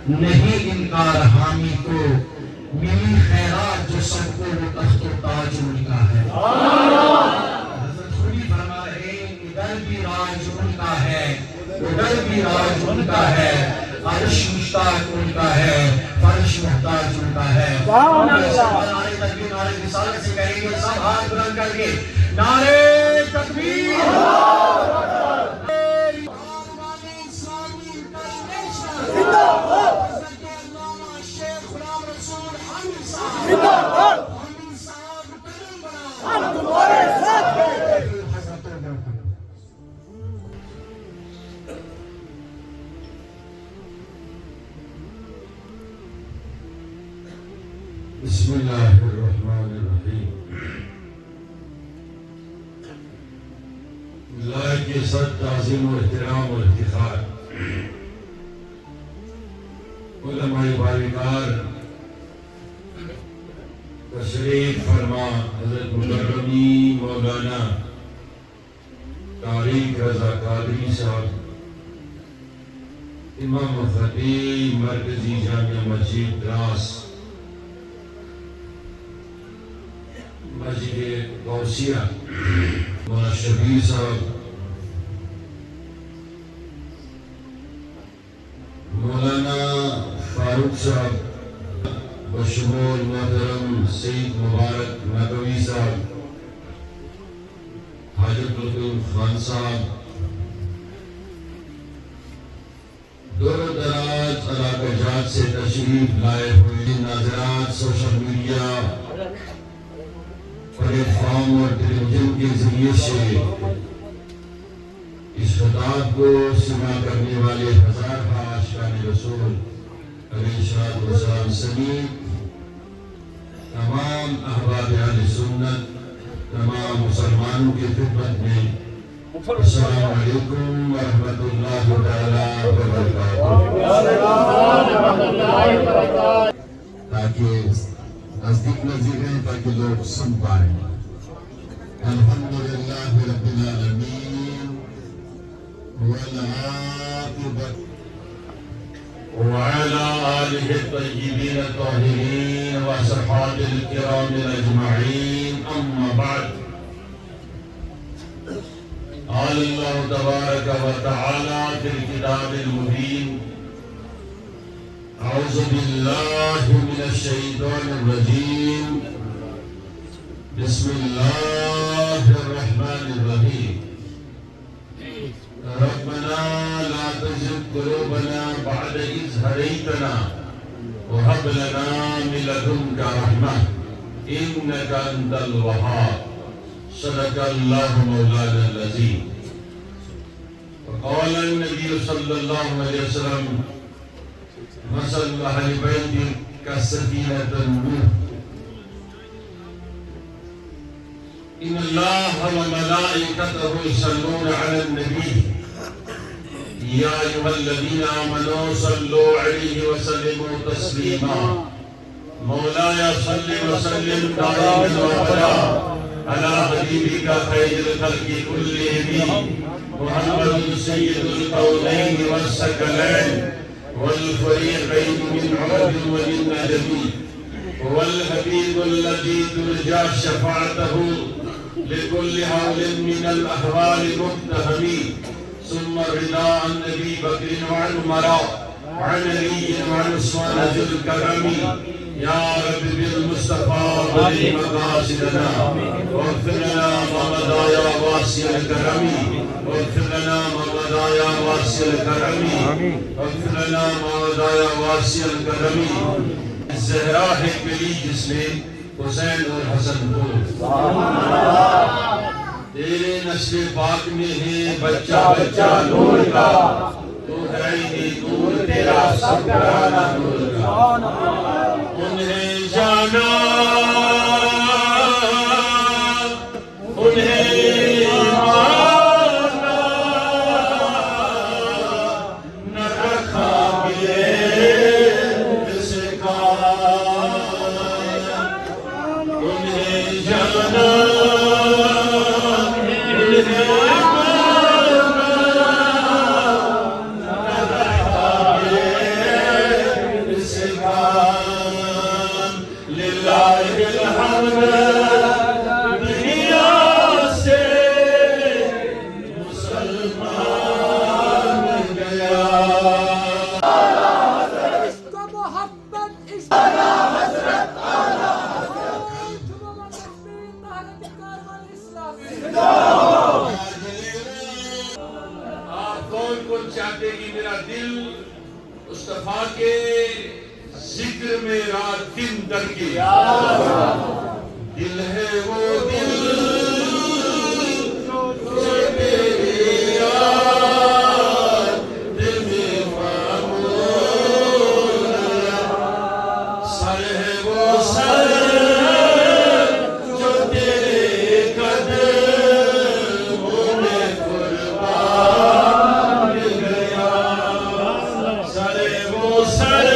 نہیں انکار حامی کو ملی خیرات جو سب کو وہ تخت و تاج ان کا ہے. حضرت خود ہی فرما رہے ادھر بھی راج ان کا ہے ادھر بھی راج ان کا ہے عرش مشتاق ان کا ہے فرش محتاج ان کا ہے. نعرے تکبیر نعرے رسالت سے کہیں گے سب ہاتھ بلند کر کے نعرے تکبیر. بسم اللہ الرحمن الرحیم. اللہ کے ساتھ تعظیم و احترام و افتخار علماء بارگار تشریف فرما حضرت مکرمی مولانا طارق رضا قادری صاحب امام و خطیب مرکزی جامع مسجد دراس مسجد غوثیہ مولانا شبیر صاحب مولانا فاروق صاحب بشمول محترم سید مبارک نقوی صاحب حاجت الطیف خان صاحب دور و دراز علاقہ جات سے تشریف لائے ہوئے ناظرات سوشل میڈیا پلیٹ فارم اور ٹیلی ویژن کے ذریعے سے اس خطاب کو سماع کرنے والے ہزار عاشقان رسول علیہ السلام سمیت تمام احباب اہل سنت تمام مسلمانوں کی خدمت میں السلام علیکم ورحمۃ اللہ تعالی وبرکاتہ. تاکہ نزدیک نزدیک ہیں تاکہ لوگ سن پائیں. الحمدللہ رب العالمین والعاقبۃ وعلى آلہ الطیبین الطاہرین واصحابہ الکرام اجمعین. اما بعد قال اللہ تبارک و تعالی فی الکتاب المبین اعوذ باللہ من الشیطان الرجیم بسم اللہ الرحمن الرحیم. ربنا لا تزغ قلوبنا بعد إذ هديتنا وهب لنا من لدنك رحمة إنك أنت الوهاب صدق الله مولانا العظيم. وقال النبي صلى الله عليه وسلم مثل أهل بيت كسفينة النوح إن الله وملائكته يصلون على النبي يا أيها الذين آمنوا صلوا عليه وسلموا تسليما. مولاي صل وسلم دائما وابدا على حبيبك خير الخلق كلهم محمد سيد الكونين والثقلين والفريقين من عرب ومن عجم هو الحبيب الذي ترجى شفاعته لكل حول من الأحوال مقتحم. ثم الرضا عن أبي بكر وعن عمر وعن علي وعن عثمان ذي الكرم. يا رب بالمصطفى بلغ مقاصدنا واغفر لنا ما مضى يا واسع الكرم واغفر لنا ما مضى يا واسع الكرم واغفر لنا ما مضى يا واسع الكرم. زہرا ہے پلی جس نے حسین اور حسن کو تیرے نسل پاک میں ہے بچہ بچہ نور کا تو ہے ہی نور تیرا سب گرانا نور کا. انہیں جانا انہیں مانا نہ رکھا ملے سے کام. انہیں جانا چاہتے کہ میرا دل مصطفیٰ کے ذکر میں رات دن دھڑکے. دل ہے وہ دل جو تیری یاد دل میں معمول. سر ہے وہ سر جو تیرے قدموں میں قربان گیا. سر ہے وہ سر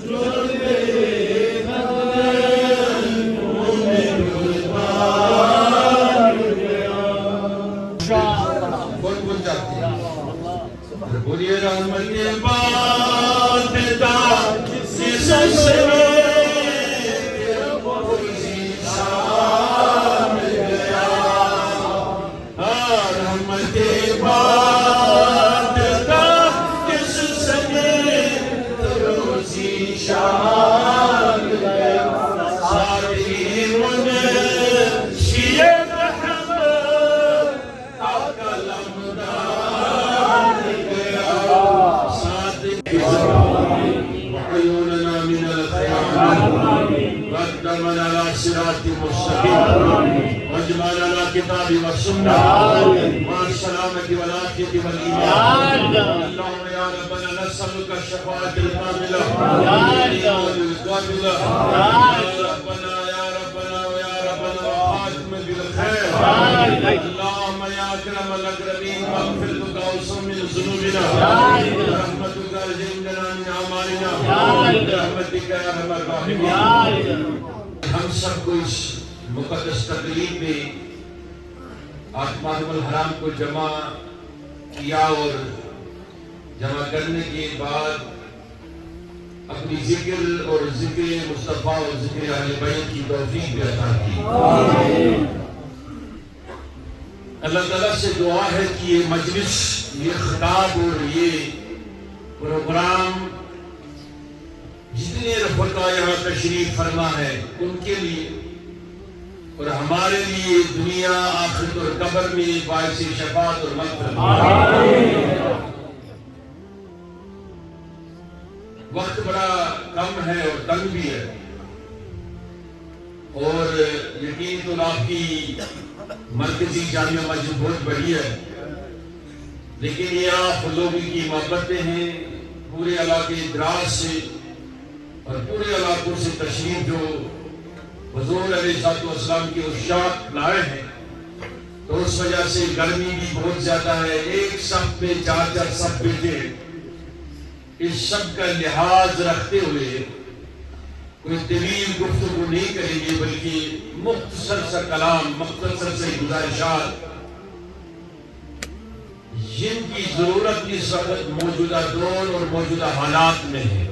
جو تیرے قدموں میں قربان گیا. بہت بہت جاتی ہے. بولیے رحمت بات دار سب سے قدمنا على صراط مستقيم واجمعنا على كتاب والسنة مع السلامة والعافية والإيمان. اللهم يا ربنا نسألك الشفاعة الكاملة والإيمان الكاملة. يا ربنا ويا ربنا وخاتم بالخير. اللهم يا أكرم الأكرمين مغفرتك أوسع من ذنوبنا ورحمتك أجلنا من أعمالنا برحمتك يا أرحم الراحمين. ہم سب کو اس مقدس تقریب میں آسمان الحرام کو جمع کیا اور جمع کرنے کے بعد اپنی ذکر اور ذکر مصطفیٰ اور ذکر اہل بیت کی توفیق بھی عطا کی. اللہ تعالیٰ سے دعا ہے کہ یہ مجلس، یہ خطاب اور یہ پروگرام جتنے رفقا یہاں تشریف فرما ہے ان کے لیے اور ہمارے لیے دنیا آخرت اور قبر میں باعث شفاعت اور مغفرت. وقت بڑا کم ہے اور تنگ بھی ہے. اور یقین تو آپ کی مرکزی جامعہ مسجد بہت بڑی ہے، لیکن یہ آپ لوگوں کی محبتیں ہیں پورے علاقے دراز سے اور پورے علاقوں سے تشریف جو حضور علیہ السلام کی ارشاد لائے ہیں، تو اس وجہ سے گرمی بھی بہت زیادہ ہے، ایک صف پہ 4 صف بیٹھے ہیں۔ اس سب کا لحاظ رکھتے ہوئے کوئی طویل گفتگو نہیں کریں گے، بلکہ مختصر سا کلام، مختصر سے گزارشات جن کی ضرورت اس وقت موجودہ دور اور موجودہ حالات میں ہے،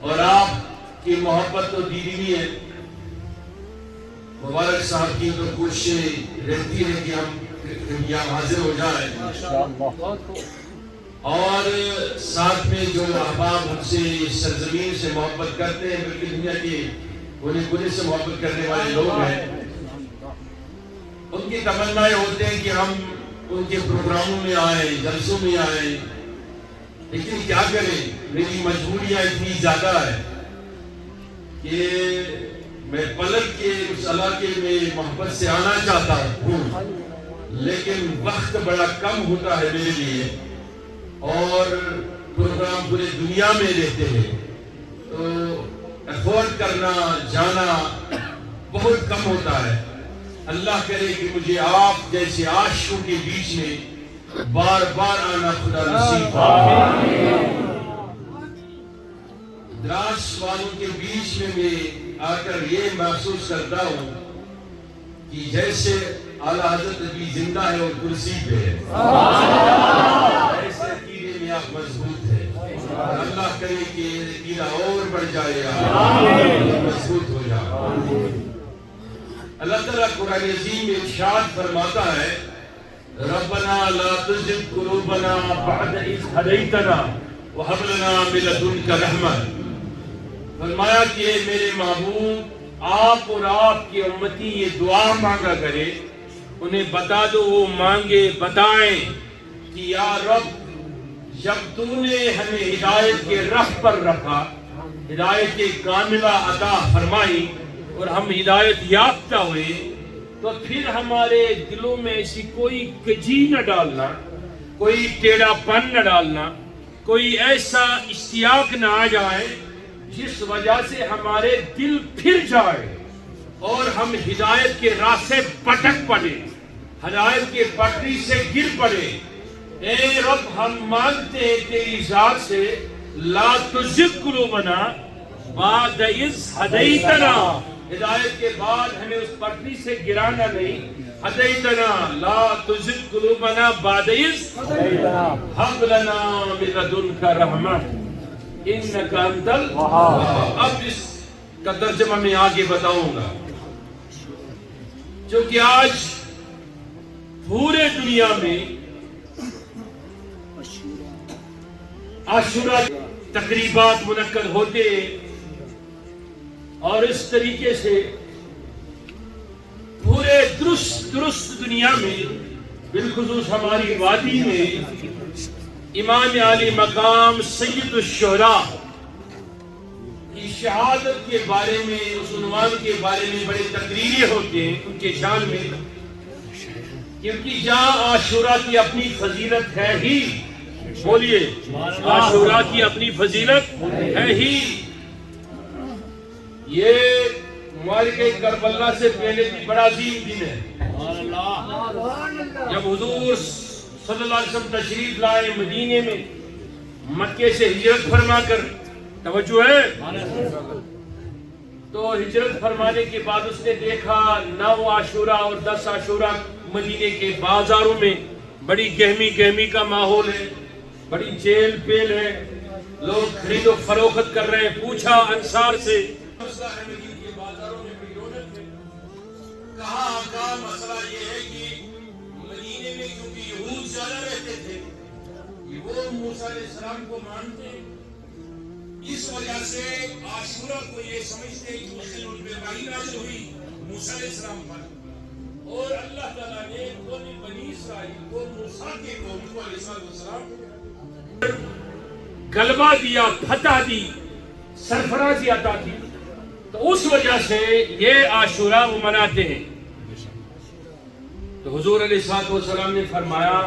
اور آپ کی محبت تو دیدی بھی ہے۔ مبارک صاحب کی تو کوشش رہتی ہے کہ ہم یہاں حاضر ہو جائیں، اور ساتھ میں جو احباب ہم سے اس سرزمین سے محبت کرتے ہیں، بلکہ دنیا کے کونے کونے سے محبت کرنے والے لوگ ہیں، ان کی تمنائیں ہوتے ہیں کہ ہم ان کے پروگراموں میں آئیں، جلسوں میں آئیں، لیکن کیا کریں، میری مجبوریاں اتنی زیادہ ہے کہ میں پلٹ کے اس علاقے میں محبت سے آنا چاہتا ہوں، لیکن وقت بڑا کم ہوتا ہے میرے لیے، اور پروگرام پورے دنیا میں رہتے ہیں، تو افورڈ کرنا جانا بہت کم ہوتا ہے۔ اللہ کرے کہ مجھے آپ جیسے عاشقوں کے بیچ میں بار بار آنا خدا نصیب فرمائے۔ دراز والوں کے بیچ میں آ کر یہ محسوس کرتا ہوں کہ جیسے اعلیٰ حضرت ابھی زندہ ہے اور کرسی پہ ہے، ایسے عقیدے میں آپ مضبوط ہیں، اللہ کرے کہ یہ عقیدہ اور بڑھ جائے، مضبوط ہو جائے۔ اللہ تعالیٰ قرآن عظیم میں ارشاد فرماتا ہے، ربنا لا تزغ قلوبنا بعد اذ ہدیتنا وہب لنا من لدنک رحمہ۔ فرمایا کہ میرے محبوب، آپ اور آپ کی امتی یہ دعا مانگا کرے، انہیں بتا دو، وہ مانگے بتائیں کہ یا رب، جب تو نے ہمیں ہدایت کے راہ پر رکھا، ہدایت کے کاملہ عطا فرمائی اور ہم ہدایت یافتہ ہوئے، تو پھر ہمارے دلوں میں ایسی کوئی کجی نہ ڈالنا، کوئی ٹیڑھا پن نہ ڈالنا، کوئی ایسا اشتیاق نہ آ جائے جس وجہ سے ہمارے دل پھر جائے اور ہم ہدایت کے راہ سے پٹک پڑے، ہدایت کے پٹری سے گر پڑے۔ اے رب، ہم مانگتے ہیں تیری ذات سے، لا تزغ قلوبنا بعد اذ ہدیتنا، ہدایت کے بعد ہمیں اس پٹری سے گرانا نہیں، ہدیتنا لا تزغ قلوبنا بعد اذ ہدیتنا ہب لنا من لدنک رحمہ انک انت الوہاب۔ اب اس کا ترجمہ میں آگے بتاؤں گا، چونکہ آج پورے دنیا میں عاشورہ تقریبات منعقد ہوتے، اور اس طریقے سے پورے درست دنیا میں، بالخصوص ہماری وادی میں، امام عالی مقام سید الشہداء کی شہادت کے بارے میں، اس عنوان کے بارے میں بڑے تقریریں ہوتے ہیں ان کے شان میں، کیونکہ جہاں عاشورہ کی اپنی فضیلت ہے ہی، بولیے، عاشورہ کی اپنی فضیلت ہے ہی، یہ معرکہ کربلا سے پہلے بھی بڑا عظیم دن ہے۔ جب حضور صلی اللہ علیہ وسلم تشریف لائے مدینے میں، مکے سے ہجرت فرما کر، توجہ ہے، تو ہجرت فرمانے کے بعد اس نے دیکھا 9 عاشورہ اور 10 عاشورہ مدینے کے بازاروں میں بڑی گہمی کا ماحول ہے، بڑی چیل پیل ہے، لوگ خرید و فروخت کر رہے ہیں۔ پوچھا انصار سے، کہا آقا، مسئلہ یہ ہے کہ مدینے میں کیونکہ یہود زیادہ رہتے تھے، وہ موسیٰ علیہ السلام کو مانتے ہیں، اس وجہ سے عاشورہ کو یہ سمجھتے ہیں کہ اس دن ان پہ وحی نازل ہوئی موسیٰ علیہ السلام پر، اور اللہ تعالیٰ نے قوم بنی اسرائیل کو، موسیٰ کے قوم کو علیہ السلام غلبہ دیا، فتح دی، سرفرازی عطا کی، تو اس وجہ سے یہ عاشورہ وہ مناتے ہیں. تو حضور علیہ الصلوۃ والسلام نے فرمایا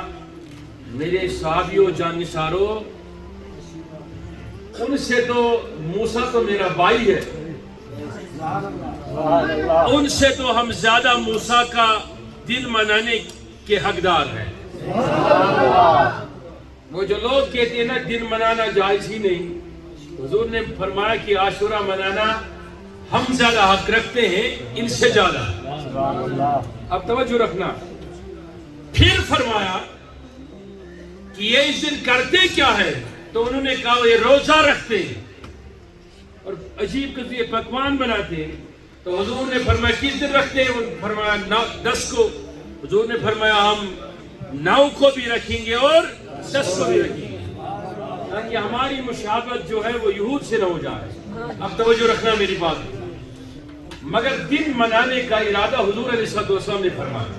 میرے صحابیوں جاننثاروں، ان سے تو موسیٰ تو میرا بھائی ہے، ان سے تو ہم زیادہ موسیٰ کا دل منانے کے حقدار ہیں. وہ جو لوگ کہتے ہیں نا دن منانا جائز ہی نہیں، حضور نے فرمایا کہ عاشورہ منانا ہم زیادہ حق رکھتے ہیں ان سے زیادہ. اب توجہ رکھنا. پھر فرمایا کہ یہ اس دن کرتے کیا ہے؟ تو انہوں نے کہا یہ روزہ رکھتے ہیں اور عجیب قسم پکوان بناتے ہیں. تو حضور نے فرمایا کس دن رکھتے ہیں؟ فرمایا 10 کو. حضور نے فرمایا ہم 9 کو بھی رکھیں گے اور 10 کو بھی رکھیں گے تاکہ ہماری مشابہت جو ہے وہ یہود سے نہ ہو جائے. اب توجہ رکھنا میری بات. مگر دن منانے کا ارادہ حضور علیہ الصلوۃ والسلام نے فرمایا.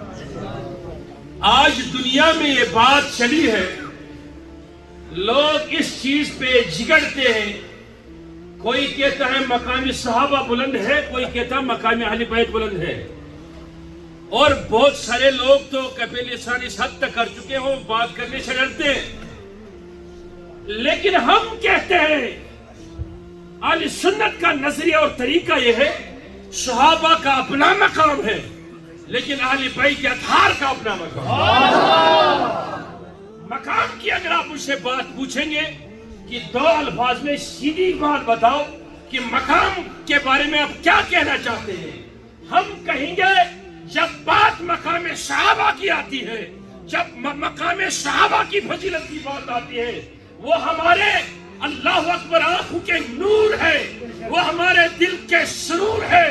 آج دنیا میں یہ بات چلی ہے، لوگ اس چیز پہ جھگڑتے ہیں. کوئی کہتا ہے مقام صحابہ بلند ہے، کوئی کہتا ہے مقام اہل بیت بلند ہے، اور بہت سارے لوگ تو کفِ لسان اس حد تک کر چکے ہوں بات کرنے سے ڈرتے ہیں. لیکن ہم کہتے ہیں اہل سنت کا نظریہ اور طریقہ یہ ہے صحابہ کا اپنا مقام ہے لیکن اہل بیت اطہار کا اپنا مقام. مقام کی اگر آپ مجھ سے بات پوچھیں گے کہ 2 الفاظ میں سیدھی بات بتاؤ کہ مقام کے بارے میں آپ کیا کہنا چاہتے ہیں، ہم کہیں گے جب بات مقام صحابہ کی آتی ہے، جب مقام صحابہ کی فضیلت کی بات آتی ہے، وہ ہمارے اللہ اکبر آنکھوں کے نور ہے، وہ ہمارے دل کے سرور ہے،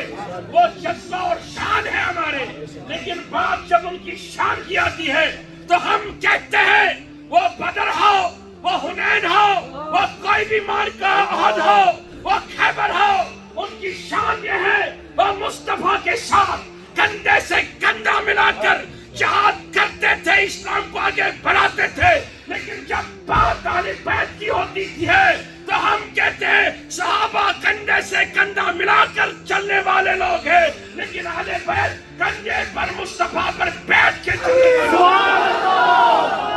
وہ جذبہ اور شان ہے ہمارے. لیکن بات جب ان کی شان کی آتی ہے تو ہم کہتے ہیں وہ بدر ہو، وہ حنین ہو، وہ کوئی بھی معرکہ احد ہو، وہ خیبر ہو، ان کی شان یہ ہے وہ مصطفیٰ کے ساتھ کندھے سے کندھا ملا کر جہاد کرتے تھے، اسلام کو آگے بڑھاتے تھے. لیکن جب بات اہل بیت کی ہوتی ہے تو ہم کہتے ہیں صحابہ کندھے سے کندھا ملا کر چلنے والے لوگ ہیں لیکن اہل بیت کندھے پر مصطفیٰ پر بیٹھ کے چلنے والے.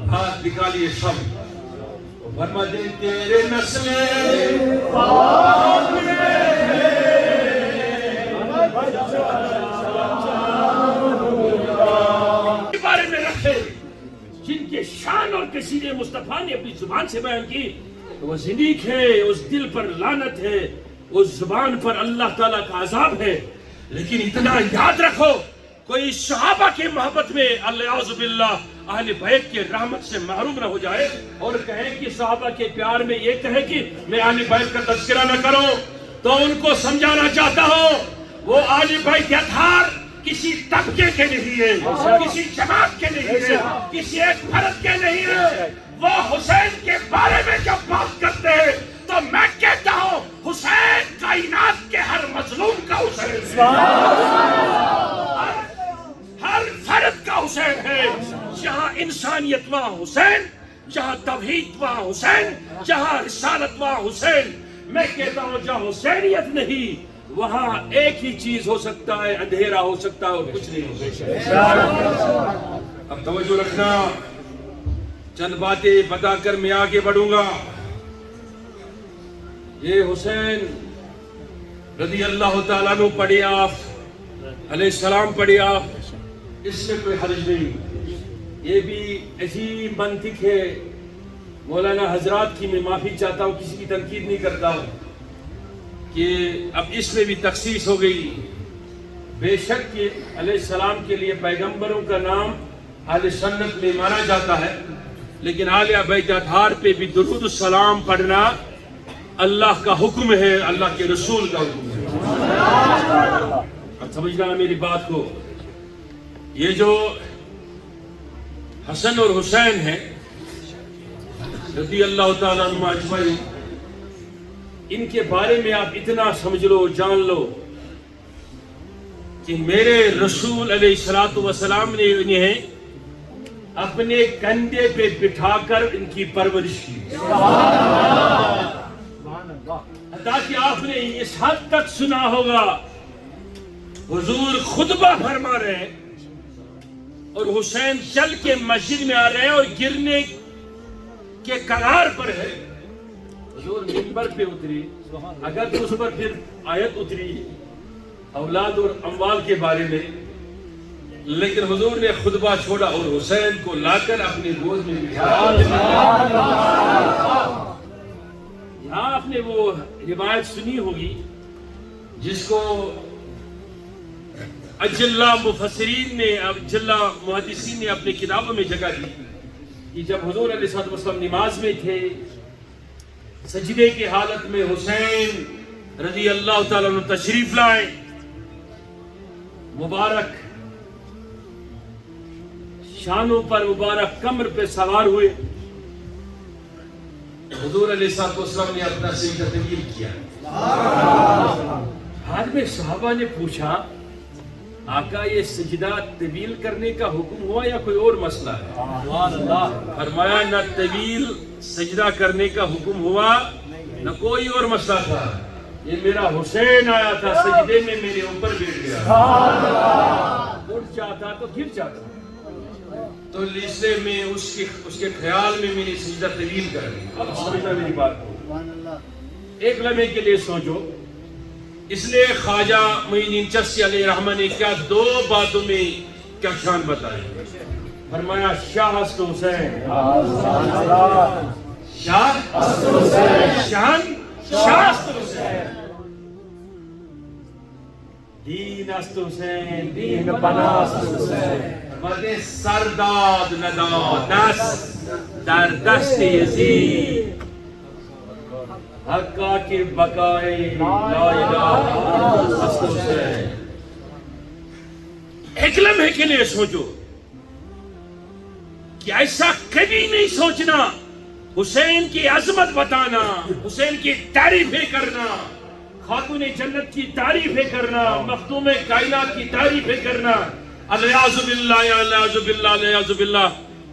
ہاتھ نکالیے سب فرما دے تیرے نسل کے بارے میں رکھے جن کے شان اور کثیر مصطفیٰ نے اپنی زبان سے بیان کی. وہ زندیق ہے، اس دل پر لعنت ہے، اس زبان پر اللہ تعالیٰ کا عذاب ہے. لیکن اتنا یاد رکھو کوئی صحابہ کی محبت میں الیاذ باللہ اہل بیت کے رحمت سے محروم نہ ہو جائے اور کہے کہ صحابہ کے پیار میں یہ کہے کہ میں اہل بیت کا تذکرہ نہ کروں. تو ان کو سمجھانا چاہتا ہوں وہ اہل بیت اطہار کسی طبقے کے نہیں ہے، کسی جماعت کے نہیں ہے، کسی ایک فرد کے نہیں ہے. وہ حسین کے بارے میں جب بات کرتے ہیں تو میں کہتا ہوں حسین کائنات کے ہر مظلوم کا حسین ہے، ہر فرد کا حسین ہے. جہاں انسانیت وہاں حسین، جہاں توحید وہاں حسین، جہاں رسالت وہاں حسین. میں کہتا ہوں جہاں حسینیت نہیں وہاں ایک ہی چیز ہو سکتا ہے، اندھیرا ہو سکتا ہے اور کچھ نہیں ہو سکتا. اب توجہ رکھنا، چند باتیں بتا کر میں آگے بڑھوں گا. یہ حسین رضی اللہ تعالیٰ عنہ پڑھے آپ، علیہ السلام پڑھے آپ، اس میں کوئی حرج نہیں. یہ بھی عجیب منطق ہے. مولانا حضرات کی میں معافی چاہتا ہوں، کسی کی تنقید نہیں کرتا ہوں کہ اب اس میں بھی تخصیص ہو گئی. بے شک کہ علیہ السلام کے لیے پیغمبروں کا نام اہل سنت میں مانا جاتا ہے، لیکن اہل بیت اطہار پہ بھی درود السلام پڑھنا اللہ کا حکم ہے، اللہ کے رسول کا حکم ہے. اب سمجھنا میری بات کو. یہ جو حسن اور حسین ہیں رضی اللہ تعالیٰ عنہ اجمعین، ان کے بارے میں آپ اتنا سمجھ لو، جان لو کہ میرے رسول علیہ الصلوۃ والسلام نے انہیں اپنے کندھے پہ بٹھا کر ان کی پرورش کی، تاکہ آپ نے اس حد تک سنا ہوگا حضور خطبہ فرما رہے ہیں اور حسین چل کے مسجد میں آ رہے ہیں اور گرنے کے قرار پر ہے، حضور منبر پہ اتری، اگر تو اس پر پھر آیت اتری اولاد اور اموال کے بارے میں، لیکن حضور نے خطبہ چھوڑا اور حسین کو لا کر اپنی گود میں بٹھایا۔ یہاں آپ نے وہ روایت سنی ہوگی جس کو اجلہ مفسرین نے، اجلہ محدثین نے اپنی کتابوں میں جگہ دی کہ جب حضور علیہ الصلوۃ والسلام نماز میں تھے، سجدے کی حالت میں حسین رضی اللہ تعالیٰ عنہ تشریف لائے، مبارک شانوں پر، مبارک کمر پہ سوار ہوئے، حضور علیہ الصلوۃ والسلام نے اپنا سجدہ طویل کیا۔ بعد میں صحابہ نے پوچھا آقا یہ سجدہ طویل کرنے کا حکم ہوا یا کوئی اور مسئلہ ہے؟ فرمایا نہ طویل سجدہ کرنے کا حکم ہوا نہ کوئی اور مسئلہ تھا، یہ میرا حسین آیا تھا سجدے میں میرے اوپر بیٹھ گیا، اٹھ جاتا تو گر جاتا، تو اس لیے میں اس کے خیال میں میری سجدہ طویل کر رہی ہوں۔ اب سمجھنا میری بات کو، ایک لمحے کے لیے سوچو، اس لیے خواجہ معین الدین چشتی علیہ رحمہ نے کیا دو باتوں میں کیا شان بتائی، فرمایا شاہ است حسین، شاہ شان شاہ است حسین، دین است حسین، دین بنا است حسین، مد سرداد نداد دست در دست یزید، حقا کی بقائے لا الہ است حسین۔ ایک لمحے کے لیے سوچو کہ ایسا کبھی نہیں سوچنا، حسین کی عظمت بتانا، حسین کی تعریفیں کرنا، خاتون جنت کی تعریفیں کرنا، مخدوم کائنات کی تعریفیں کرنا، الیاذ باللہ یا الیاذ باللہ الیاذ باللہ،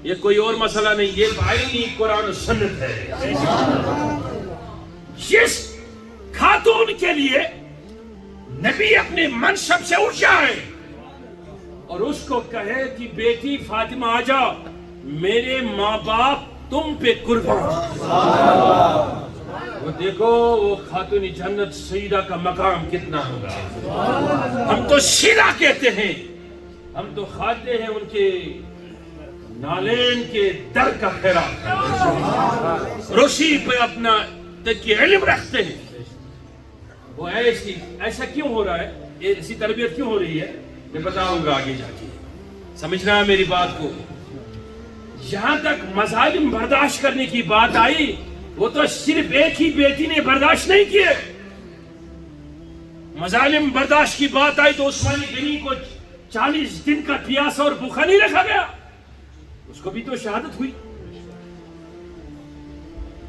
یہ کوئی اور مسئلہ نہیں، یہ بعینی قرآن و سنت ہے۔ جس خاتون کے لیے نبی اپنے منصب سے اٹھ جائے اور اس کو کہے کہ بیٹی فاطمہ آ جا، میرے ماں باپ تم پہ قربان، وہ دیکھو وہ خاتون جنت سیدہ کا مقام کتنا ہوگا۔ ہم تو سیدہ کہتے ہیں، ہم تو کھاتے ہیں ان کے نالین کے در کا خیرات، روشی پہ اپنا تک علم رکھتے ہیں۔ وہ ایسا کیوں ہو رہا ہے، ایسی تربیت کیوں ہو رہی ہے، میں بتاؤں گا آگے جا کے، سمجھنا ہے میری بات کو۔ یہاں تک مظالم برداشت کرنے کی بات آئی، وہ تو صرف ایک ہی بیٹی نے برداشت نہیں کیے، مظالم برداشت کی بات آئی تو عثمانی غنی کو 40 دن کا پیاسا اور بھوکا نہیں رکھا گیا، اس کو بھی تو شہادت ہوئی۔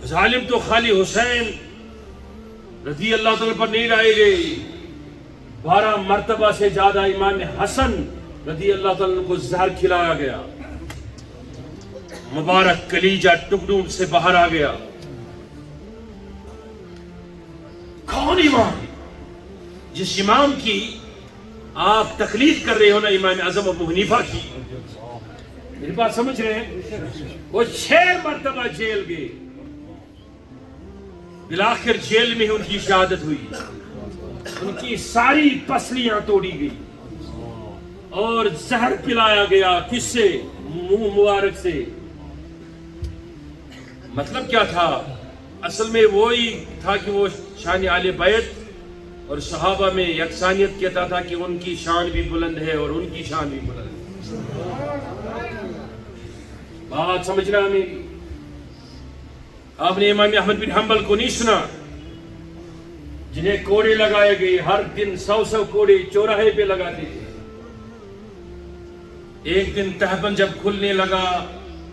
ظالم تو خالی حسین رضی اللہ تعالیٰ پر نہیں رائے گئے، 12 مرتبہ سے زیادہ امام حسن رضی اللہ تعالیٰ کو زہر کھلایا گیا، مبارک کلیجہ ٹکڑوں سے باہر آ گیا۔ کون امام، جس امام کی آپ تقلید کر رہے ہو نا، امام اعظم ابو حنیفہ کی، میری بات سمجھ رہے ہیں، وہ 6 مرتبہ جیل گئے، بالآخر جیل میں ان کی شہادت ہوئی، ان کی ساری پسلیاں توڑی گئی اور زہر پلایا گیا، کس سے؟ منہ مبارک سے۔ مطلب کیا تھا؟ اصل میں وہی تھا کہ وہ شان آل بیت اور صحابہ میں یکسانیت کہتا تھا کہ ان کی شان بھی بلند ہے اور ان کی شان بھی بلند ہے۔ بات سمجھ رہا میری؟ آپ نے امام احمد بن حنبل کو نہیں سنا، جنہیں کوڑے لگائے گئے، ہر دن 100 کوڑے چوراہے پہ لگاتے تھے۔ ایک دن تہبند جب کھلنے لگا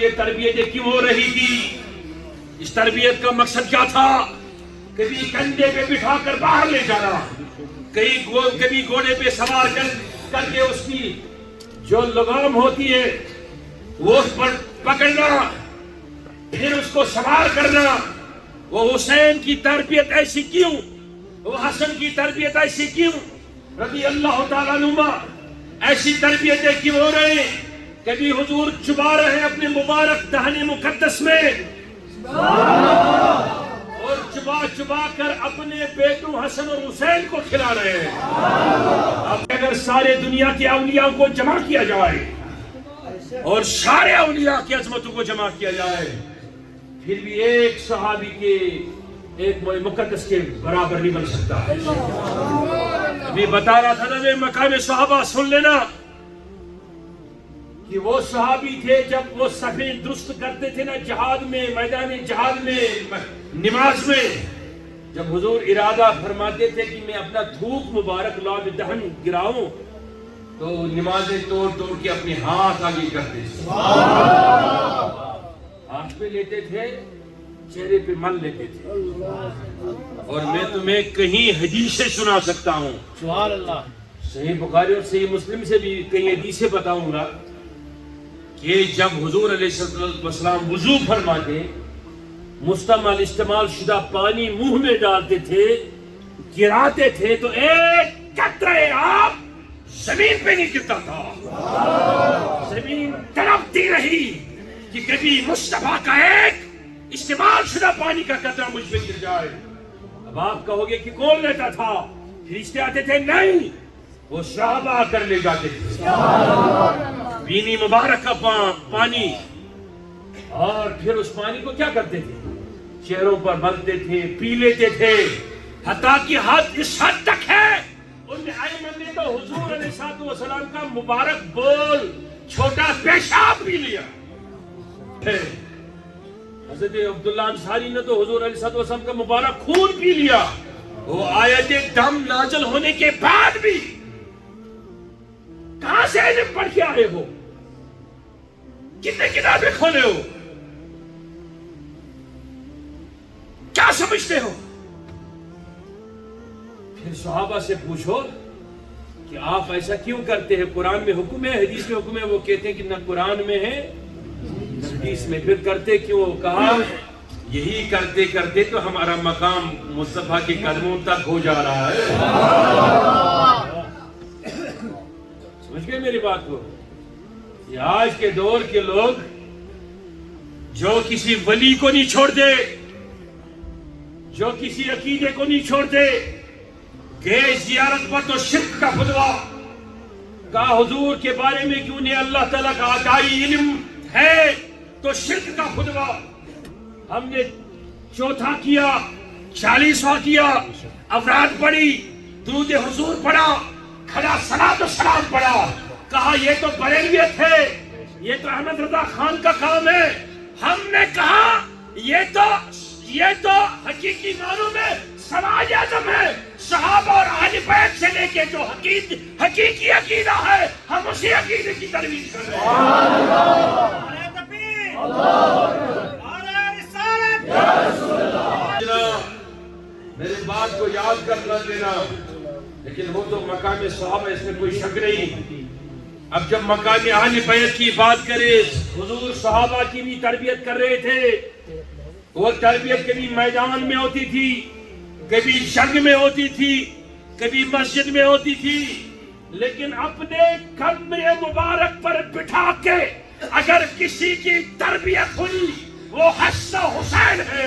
یہ تربیتیں کیوں ہو رہی تھی؟ اس تربیت کا مقصد کیا تھا؟ کبھی کندھے پہ بٹھا کر باہر لے جانا، کبھی گھوڑے پہ سوار کر کے اس کی جو لگام ہوتی ہے وہ اس پر پکڑنا، پھر اس کو سوار کرنا۔ وہ حسین کی تربیت ایسی کیوں؟ وہ حسن کی تربیت ایسی کیوں؟ رضی اللہ تعالیٰ عنہما ایسی تربیتیں کیوں ہو رہے ہیں؟ کبھی حضور چبا رہے ہیں اپنے مبارک دہن مقدس میں، اور چبا چبا کر اپنے بیٹوں حسن اور حسین کو کھلا رہے ہیں۔ اب اگر سارے دنیا کے اولیاء کو جمع کیا جائے اور سارے اولیاء کی عظمتوں کو جمع کیا جائے، پھر بھی ایک صحابی کے ایک مقدس کے برابر نہیں بن سکتا۔ ابھی بتا رہا تھا نا میں مقام صحابہ، سن لینا کہ وہ صحابی تھے جب وہ صفیں درست کرتے تھے نا جہاد میں، میدان جہاد میں، نماز میں، جب حضور ارادہ فرماتے تھے کہ میں اپنا تھوک مبارک لعب دہن گراؤں تو نمازیں توڑ توڑ کے اپنے ہاتھ آگے کرتے تھے، ہاتھ پہ لیتے تھے، چہرے پہ مل لیتے تھے۔ اور میں تمہیں کہیں حدیثیں سنا سکتا ہوں، سبحان اللہ، صحیح بخاری اور صحیح مسلم سے بھی کئی حدیثیں بتاؤں گا کہ جب حضور علیہ السلام وضو فرماتے، مستعمل استعمال شدہ پانی منہ میں ڈالتے تھے، گراتے تھے تو ایک قطرہ آب زمین پہ نہیں گرتا تھا، زمین تڑپتی رہی کہ کبھی مصطفیٰ کا ایک استعمال شدہ پانی کا قطرہ مجھ پہ گر جائے۔ اب آپ کہو گے کہ کون لیتا تھا؟ فرشتے آتے تھے؟ نہیں، وہ صحابہ آ کر لے جاتے تھے، بینی مبارک کا پانی، اور پھر اس پانی کو کیا کرتے تھے؟ چہروں پر ملتے تھے، پی لیتے تھے، حتیٰ کہ حد اس حد تک ہے ان ائمہ نے تو حضور علیہ السلام کا مبارک بول چھوٹا پیشاب پی لیا۔ حضرت عبداللہ انصاری نے تو حضور علیہ السلام کا مبارک خون پی لیا۔ وہ آیت دم نازل ہونے کے بعد بھی کہاں سے علم پڑھ کے آئے ہو؟ کتنے کتابیں کھولے ہو؟ کیا سمجھتے ہو؟ پھر صحابہ سے پوچھو کہ آپ ایسا کیوں کرتے ہیں؟ قرآن میں حکم ہے، حدیث میں حکم ہے، وہ کہتے ہیں کہ نہ قرآن میں ہے نہ حدیث میں، پھر کرتے کیوں؟ کہا یہی کرتے کرتے تو ہمارا مقام مصطفیٰ کے قدموں تک ہو جا رہا ہے۔ سمجھ گئے میری بات کو؟ یہ آج کے دور کے لوگ جو کسی ولی کو نہیں چھوڑتے، جو کسی عقیدے کو نہیں چھوڑتے، گئے زیارت پر تو شرک کا فتویٰ، کہا حضور کے بارے میں کیوں نہیں اللہ تعالیٰ کا عطائی علم ہے تو شرک کا فتویٰ، ہم نے چوتھا کیا، 40واں کیا، افراد پڑھی، درود حضور پڑھا، کھڑا صلاۃ و سلام پڑھا، کہا یہ تو بریلویت ہے، یہ تو احمد رضا خان کا کام ہے۔ ہم نے کہا یہ تو حقیقی معنوں میں سراج اعظم ہے، صحابہ اور اہل بیت سے لے کے جو حقیقی عقیدہ ہے ہم اسی عقیدے کی ترویج کر رہے ہیں۔ میری بات کو یاد کر لینا، لیکن وہ تو مقام صحابہ، اس میں کوئی شک نہیں۔ اب جب مقام اہل بیت کی بات کرے، حضور صحابہ کی بھی تربیت کر رہے تھے۔ وہ تربیت کبھی میدان میں ہوتی تھی، کبھی جنگ میں ہوتی تھی، کبھی مسجد میں ہوتی تھی، لیکن اپنے قبر مبارک پر بٹھا کے اگر کسی کی تربیت ہوئی وہ حسن و حسین ہے،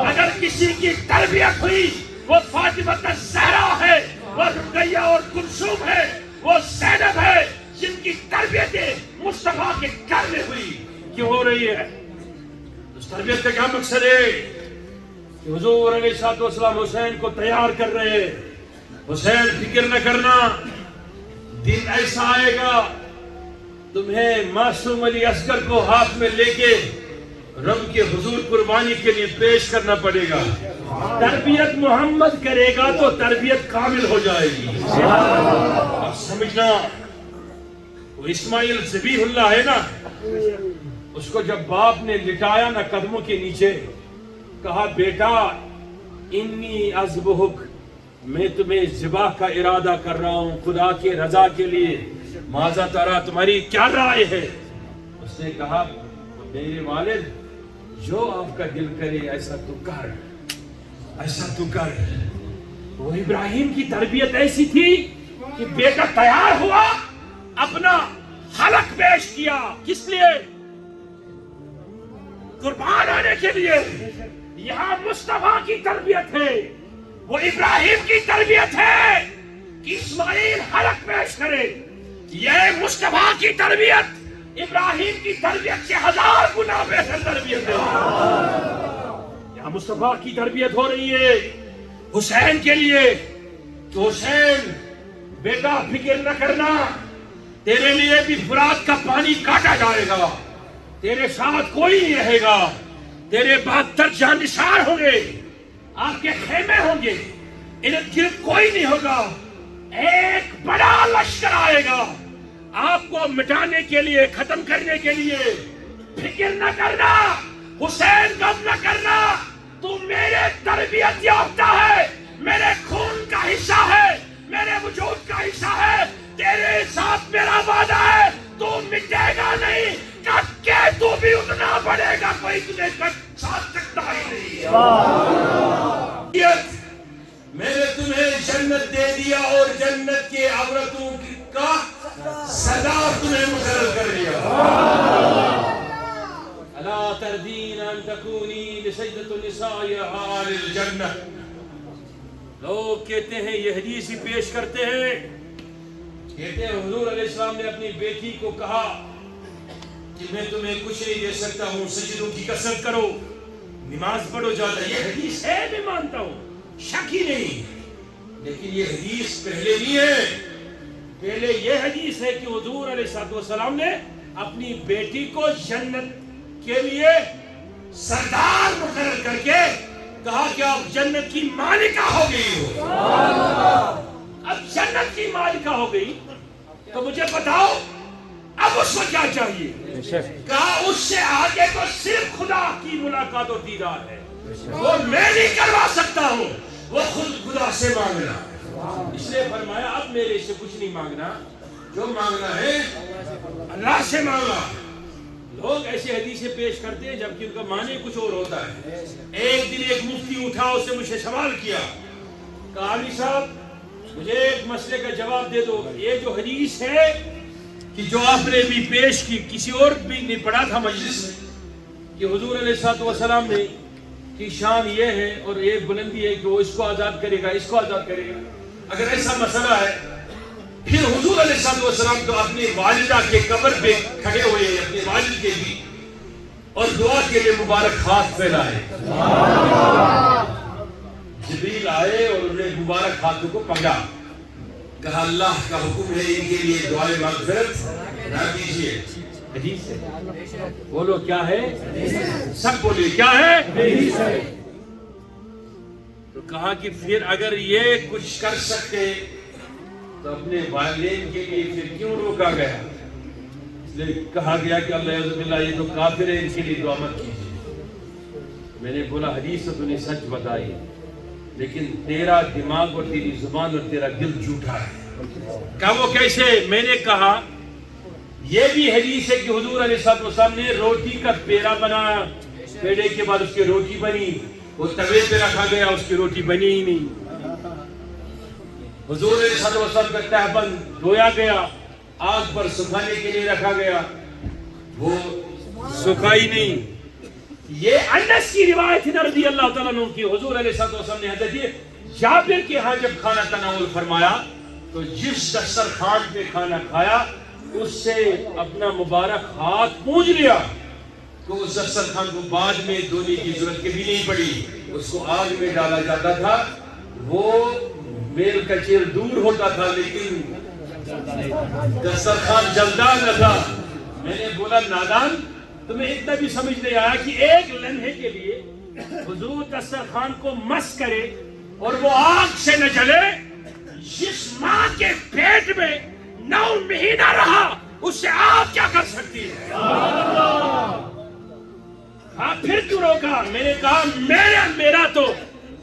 اگر کسی کی تربیت ہوئی وہ فاطمہ الزہرا ہے، وہ رقیہ اور کلثوم ہے، وہ زینب ہے، جن کی تربیتیں مصطفیٰ کے گھر میں ہوئی۔ کیوں ہو رہی ہے؟ اس تربیت کا کیا مقصد ہے؟ کہ حضور علیہ السلام حسین کو تیار کر رہے۔ حسین فکر نہ کرنا، دن ایسا آئے گا تمہیں معصوم علی اصغر کو ہاتھ میں لے کے رب کے حضور قربانی کے لیے پیش کرنا پڑے گا۔ تربیت محمد کرے گا تو تربیت کامل ہو جائے گی۔ اب سمجھنا، وہ اسماعیل ذبیح اللہ ہے نا، اس کو جب باپ نے لٹایا نا قدموں کے نیچے، کہا بیٹا انی اذبحک، میں تمہیں ذبح کا ارادہ کر رہا ہوں خدا کے رضا کے لیے، ماذا ترا، تمہاری کیا رائے ہے؟ اس نے کہا میرے والد جو آپ کا دل کرے ایسا تو کر، ایسا تو کر۔ وہ ابراہیم کی تربیت ایسی تھی کہ بیٹا تیار ہوا، اپنا حلق پیش کیا، کس لیے؟ قربان ہونے کے لیے۔ یہاں مصطفیٰ کی تربیت ہے، وہ ابراہیم کی تربیت ہے کہ اسماعیل حلق پیش کرے۔ یہ مصطفیٰ کی تربیت ابراہیم کی تربیت سے 1000 گنا بہتر تربیت ہے۔ یہاں مصطفیٰ کی تربیت ہو رہی ہے حسین کے لیے کہ حسین بیٹا فکر نہ کرنا، تیرے لیے بھی فرات کا پانی کاٹا جائے گا، تیرے ساتھ کوئی نہیں رہے گا، تیرے 72 جانشار ہوں گے، آپ کے خیمے ہوں گے، ارد گرد کوئی نہیں ہوگا، ایک بڑا لشکر آئے گا آپ کو مٹانے کے لیے، ختم کرنے کے لیے۔ فکر نہ کرنا حسین، غم نہ کرنا، تو میرے تربیت یافتہ ہے، میرے خون کا حصہ ہے، میرے وجود کا حصہ ہے، تیرے ساتھ میرا وعدہ ہے، تو مٹے گا نہیں، کٹ کے تو بھی اتنا بڑھے گا، کوئی تجھے کٹ ساتھ سکتا ہی نہیں۔ میں نے تمہیں جنت دے دیا اور جنت کے عورتوں کا سزا تمہیں مقرر کر دیا۔ الا تردین ان تکونی لسیدۃ النساء اہل الجنہ۔ لوگ کہتے ہیں، یہ حدیث ہی پیش کرتے ہیں، کہتے ہیں حضور علیہ السلام نے اپنی بیٹی کو کہا کہ میں تمہیں کچھ نہیں دے سکتا ہوں، سجدوں کی کثرت کرو، نماز پڑھو زیادہ۔ یہ حدیث ہے، میں مانتا ہوں، شک ہی نہیں، لیکن یہ حدیث پہلے نہیں ہے۔ پہلے یہ حدیث ہے کہ حضور علیہ السلام نے اپنی بیٹی کو جنت کے لیے سردار مقرر کر کے کہا کہ آپ جنت کی مالکہ ہو گئی ہو۔ اب جنت کی مالکہ ہو گئی تو مجھے بتاؤ اب اس کو کیا چاہیے؟ کہا اس سے آگے تو صرف خدا کی ملاقات اور دیدار ہے، وہ میں نہیں کروا سکتا ہوں، وہ خود خدا سے مانگنا۔ اس لیے فرمایا اب میرے سے کچھ نہیں مانگنا، جو مانگنا ہے اللہ سے مانگا۔ لوگ ایسی حدیثیں پیش کرتے ہیں جبکہ ان کا معنی کچھ اور ہوتا ہے۔ ایک دن ایک مفتی اٹھا، اس سے مجھے سوال کیا، کہا علی صاحب مجھے ایک مسئلے کا جواب دے دو، یہ جو حدیث ہے کہ جو آپ نے بھی پیش کی، کسی اور بھی نہیں پڑھا تھا مجلس میں، کہ حضور علیہ السلام نے کی شان یہ ہے اور یہ بلندی ہے کہ وہ اس کو آزاد کرے گا، اس کو آزاد کرے گا، اگر ایسا مسئلہ ہے پھر حضور علیہ السلام تو اپنی والدہ کے قبر پہ کھڑے ہوئے، اپنے والد کے بھی، اور دعا کے لیے مبارک ہاتھ پھیلائے۔ جبریل آئے اور انہیں مبارک ہاتھوں کو پکڑا، کہا اللہ کا حکم ہے ان کے لیے دعائے مغفرت نہ دیجیے۔ حدیث ہے، بولو کیا ہے؟ سب بولے کیا ہے؟ تو کہا کہ پھر اگر یہ کچھ کر سکتے تو اپنے والدین کے لیے پھر کیوں روکا گیا؟ اس لیے کہا گیا کہ اللہ عز باللہ یہ تو کافر ہے، ان کے لیے دعا مت کیجیے۔ میں نے بولا حدیث تو نے سچ بتائی، لیکن تیرا دماغ اور تیری زبان اور تیرا دل جھوٹا ہے۔ کہا وہ کیسے؟ میں نے کہا یہ بھی حدیث ہے کہ حضور علیہ السلام نے روٹی کا پیڑا بنایا، پیڑے کے بعد اس کی روٹی بنی، وہ توے پہ رکھا گیا، اس کی روٹی بنی ہی نہیں۔ حضور علیہ السلام کا تہبند دھویا گیا، آگ پر سکھانے کے لیے رکھا گیا، وہ سکھائی نہیں۔ یہ انس کی روایت ہے رضی اللہ تعالیٰ عنہ کی، حضور علیہ السلام نے حضرت جابر کے ہاں جب کھانا تناول فرمایا تو جس دسترخوان پہ کھانا کھایا اس سے اپنا مبارک ہاتھ پونجھ لیا، تو اس دسترخوان کو بعد میں دھونے کی ضرورت بھی نہیں پڑی، اس کو آگ میں ڈالا جاتا تھا، وہ میل کا چیر دور ہوتا تھا لیکن دسترخوان جلدان نہ تھا۔ میں نے بولا نادان، تمہیں اتنا بھی سمجھ نہیں آیا کہ ایک لمحے کے لیے حضور دسترخوان کو مس کرے اور وہ آگ سے نہ جلے؟ جس ماں کے پیٹ میں 9 مہینہ رہا اس سے آپ کیا کر سکتی ہے؟ روکا. میں نے کہا میرا تو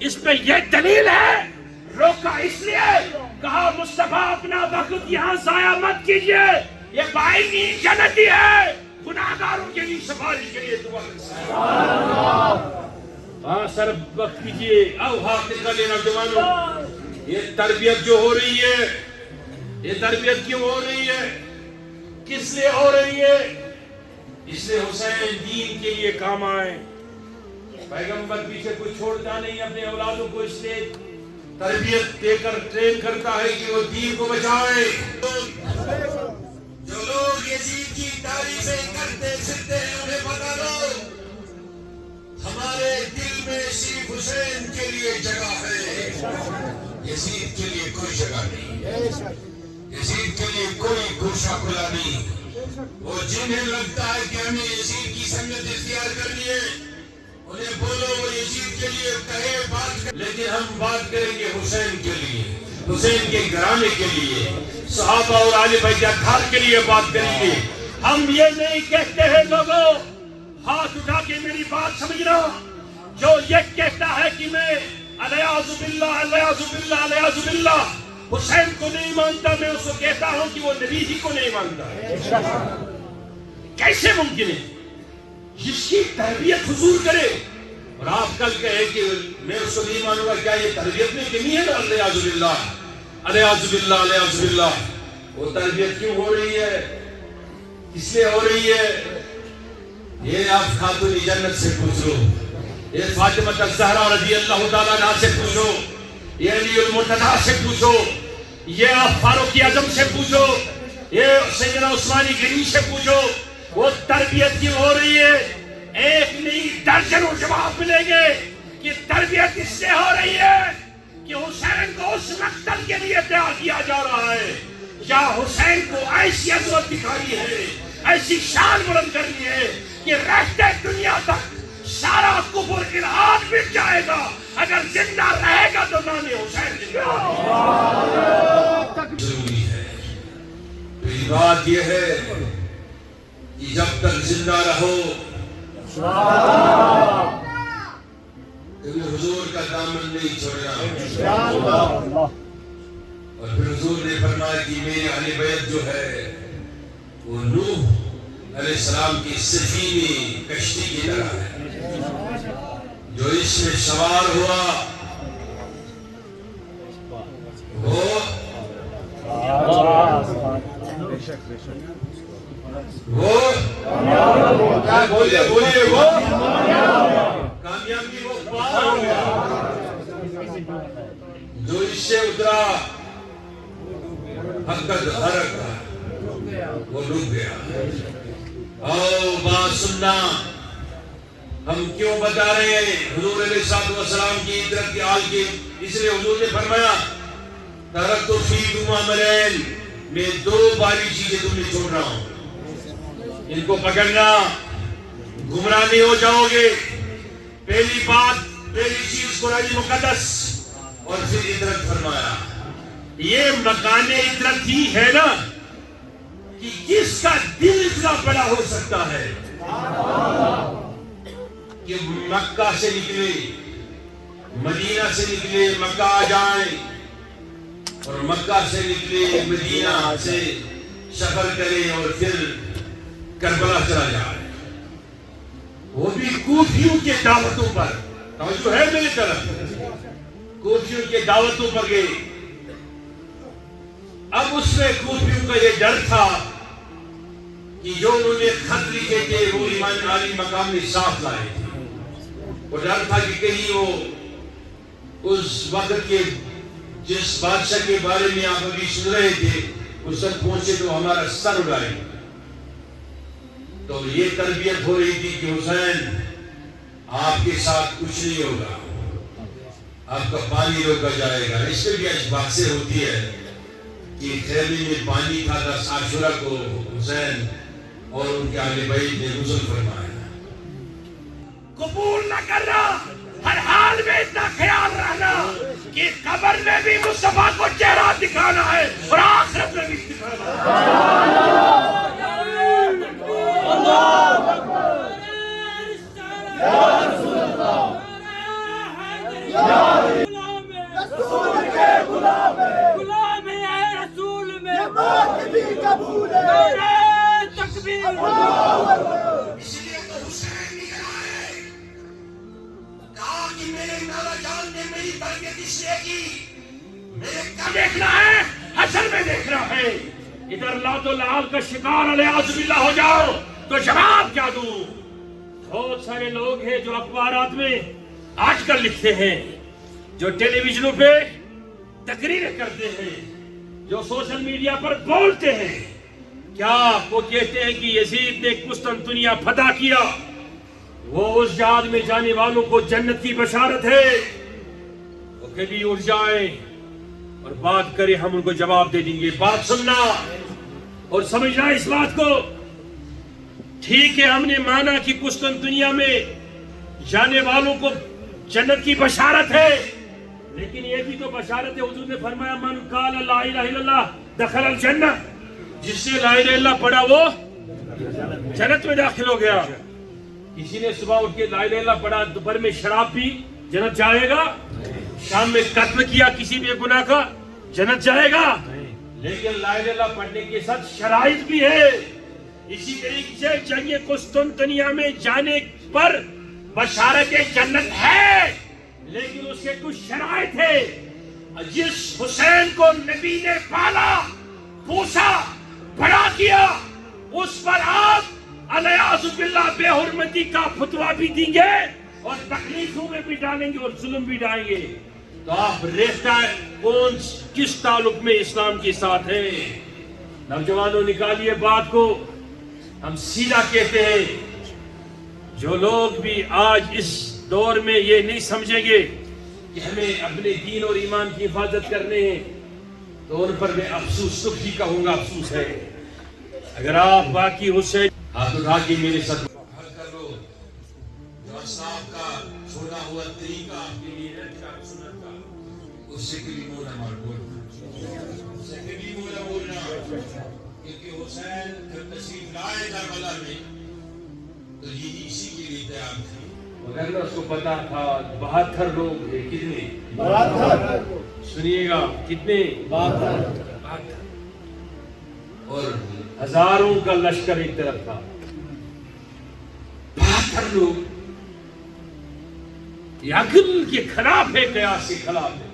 اس پہ یہ دلیل ہے. روکا اس لیے کہا مصطفیٰ اپنا وقت یہاں ضائع مت کیجئے, یہ بھائی نہیں جنتی ہے, گناہگاروں کے لیے سفارش کے لیے دعا کریں. ہاں سر وقت کیجئے. او ہاتھ نکالے نوجوانوں, یہ تربیت جو ہو رہی ہے, یہ تربیت کیوں ہو رہی ہے, کس لیے ہو رہی ہے؟ اس لیے حسین دین کے لیے کام آئے. پیغمبر پیچھے کوئی چھوڑتا نہیں اپنے اولادوں کو, اس لیے تربیت دے کر ٹرین کرتا ہے کہ وہ دین کو بچائے. جو لوگ یزید کی تعریفیں کرتے پھرتے ہیں انہیں بتا دو ہمارے دل میں صرف حسین کے لیے جگہ ہے, یزید کے لیے کوئی جگہ نہیں, یزید کے لیے کوئی گوشہ کھلا نہیں. وہ جنہیں لگتا ہے کہ ہمیں یزید کی سنگت اختیار کرنی ہے انہیں بولو وہ یزید کے لیے کہے بات کر, لیکن ہم بات کریں گے حسین کے لیے, حسین کے گھرانے کے لیے, صحابہ اور آل بیت گھر کے لیے بات کریں گے. ہم یہ نہیں کہتے ہیں لوگوں, ہاتھ اٹھا کے میری بات سمجھنا, جو یہ کہتا ہے کہ میں الیاذ باللہ الیاذ باللہ الیاذ باللہ حسین کو نہیں مانتا, میں اس کو کہتا ہوں کہ وہ نبی ہی کو نہیں مانتا. کیسے ممکن ہے جس کی تربیت حضور کرے اور آپ کل کہے کہ میں اس کو نہیں مانوں گا؟ کیا یہ تربیت میں کمی ہے نا؟ الیاذ باللہ الیاذ باللہ الیاذ باللہ. وہ تربیت کیوں ہو رہی ہے, اس لیے ہو رہی ہے. یہ آپ خاتون جنت سے پوچھو, یہ فاطمہ الزہرا رضی اللہ تعالیٰ عنہا سے پوچھو, یہ علی المرتضیٰ سے پوچھو, یہ آپ فاروق اعظم سے پوچھو, یہ سیدنا عثمانی غنی سے پوچھو. وہ تربیت کیوں ہو رہی ہے؟ ایک نہیں درجنوں جواب ملیں گے کہ تربیت اس سے ہو رہی ہے کہ حسین کو اس مقتل کے لیے تیار کیا جا رہا ہے, یا حسین کو ایسی عظمت دکھانی ہے, ایسی شان بلند کرنی ہے کہ رہتے دنیا تک سارا کفر الہاد مٹ جائے گا, اگر زندہ رہے گا تو نام حسین زندہ. ضروری ہے. پہلی بات یہ ہے کہ جب تک زندہ رہو حضور کا دامن نہیں چھوڑنا. اور پھر حضور نے فرمایا کہ میرے اہل بیت جو ہے وہ نوح علیہ السلام کی سفینی کشتی کی طرح ہے, جو اس میں سوار ہوا وہ بولیے وہ کامیابی وہ پار ہو گیا. جو اس سے اترا حقت حرک وہ ڈوب گیا. او بات سننا, ہم کیوں بتا رہے ہیں حضور علیہ الصلوۃ والسلام کی عطرت کی آل کی؟ اس لیے حضور نے فرمایا ترکت فیکم امرین, میں دو باری چیزیں تمہیں چھوڑ رہا ہوں, ان کو پکڑنا, گمراہ نہیں ہو جاؤ گے. پہلی بات, پہلی چیز قرآن مقدس, اور پھر عطرت فرمایا. یہ مکان عطرت ہی ہے نا کہ کس کا دل اتنا بڑا ہو سکتا ہے کہ مکہ سے نکلے, مدینہ سے نکلے, مکہ آ جائیں, اور مکہ سے نکلے مدینہ سے سفر کرے اور پھر کربلا چلا جائے, وہ بھی کوفیوں کے دعوتوں پر. توجہ ہے میری طرف, کوفیوں کے دعوتوں پر گئے. اب اس میں کوفیوں کا یہ ڈر تھا کہ جو انہوں نے خط لکھے تھے وہ ایمان عالی مقام میں صاف لائے تھے. وہ ڈر تھا کہ کہیں وہ اس وقت کے جس بادشاہ کے بارے میں آپ ابھی سن رہے تھے اس تک پہنچے تو ہمارا سر اڑائے. تو یہ تربیت ہو رہی تھی کہ حسین آپ کے ساتھ کچھ نہیں ہوگا, آپ کا پانی روکا جائے گا. اس میں بھی ایسی باتیں ہوتی ہے کہ خیمے میں پانی تھا 10 عاشورہ کو حسین اور ان کے اہل بیت نے غسل فرمایا. قبول نہ کرنا, ہر حال میں اتنا خیال رہنا کہ قبر میں بھی مصطفیٰ کو چہرہ دکھانا ہے اور آخرت میں بھی دکھانا ہے. یہ کس نے کی؟ میرے کیا دیکھنا ہے؟ حشر میں دیکھنا ہے. ادھر لات و لعال کا شکار علیہ باللہ ہو جاؤ تو جواب کیا دوں؟ بہت سارے لوگ ہیں جو اخبارات میں آج کل لکھتے ہیں، جو ٹیلی ویژنوں پہ تقریریں کرتے ہیں، جو سوشل میڈیا پر بولتے ہیں. کیا وہ کہتے ہیں کہ یزید نے قسطنطنیہ فتح کیا، وہ اس جہاد میں جانے والوں کو جنت کی بشارت ہے. وہ کبھی اٹھ جائیں اور بات کرے، ہم ان کو جواب دے دیں گے. بات سننا اور سمجھنا اس بات کو. ٹھیک ہے، ہم نے مانا کہ قسطنطنیہ میں جانے والوں کو جنت کی بشارت ہے، لیکن یہ بھی تو بشارت ہے. حضور نے فرمایا من قال لا الہ الا اللہ دخل الجنہ، جس نے لا الہ الا اللہ پڑھا وہ جنت میں داخل ہو گیا. کسی نے صبح اٹھ کے لا الہ الا اللہ پڑھا، دوپہر میں شراب پی، جنت جائے گا؟ شام میں قتل کیا کسی بھی گناہ کا، جنت جائے گا؟ لیکن لا الہ الا اللہ پڑھنے کے ساتھ شرائط بھی ہے. اسی طریقے سے جنگ قسطنطنیہ میں جانے پر بشارت جنت ہے، لیکن اس کے کچھ شرائط ہے. جس حسین کو نبی نے پالا، پوسا، بڑا کیا، اس پر آپ علیہ باللہ بے حرمتی کا فتویٰ بھی دیں گے اور تکلیفوں میں بھی ڈالیں گے اور ظلم بھی ڈالیں گے. تو آپ رہتا ہے کون کس تعلق میں اسلام کے ساتھ ہے؟ نوجوانوں نکالیے بات کو. ہم سیدھا کہتے ہیں، جو لوگ بھی آج اس دور میں یہ نہیں سمجھیں گے کہ ہمیں اپنے دین اور ایمان کی حفاظت کرنے ہیں، تو ان پر میں افسوس تو ہی کہوں گا، افسوس ہے. اگر آپ باقی حسین ہاتھ اٹھا کے میرے ساتھ حل کر لو، جو اسلام کا چھوڑا ہوا طریقہ آپ کے لیے ہے سنت کا، اس سے کبھی منہ نہ بولنا، اس سے کبھی منہ نہ بولنا. کیونکہ حسین جب تشریف لائے کربلا میں تو یہ اسی کے لیے تیار تھے. اگر اس کو پتا تھا 72 لوگ تھے. کتنے؟ 72. سنیے گا کتنے؟ 72. اور ہزاروں کا لشکر ایک طرف تھا. 72 لوگ. یہ عقل کے خلاف ہے، قیاس کے خلاف ہے.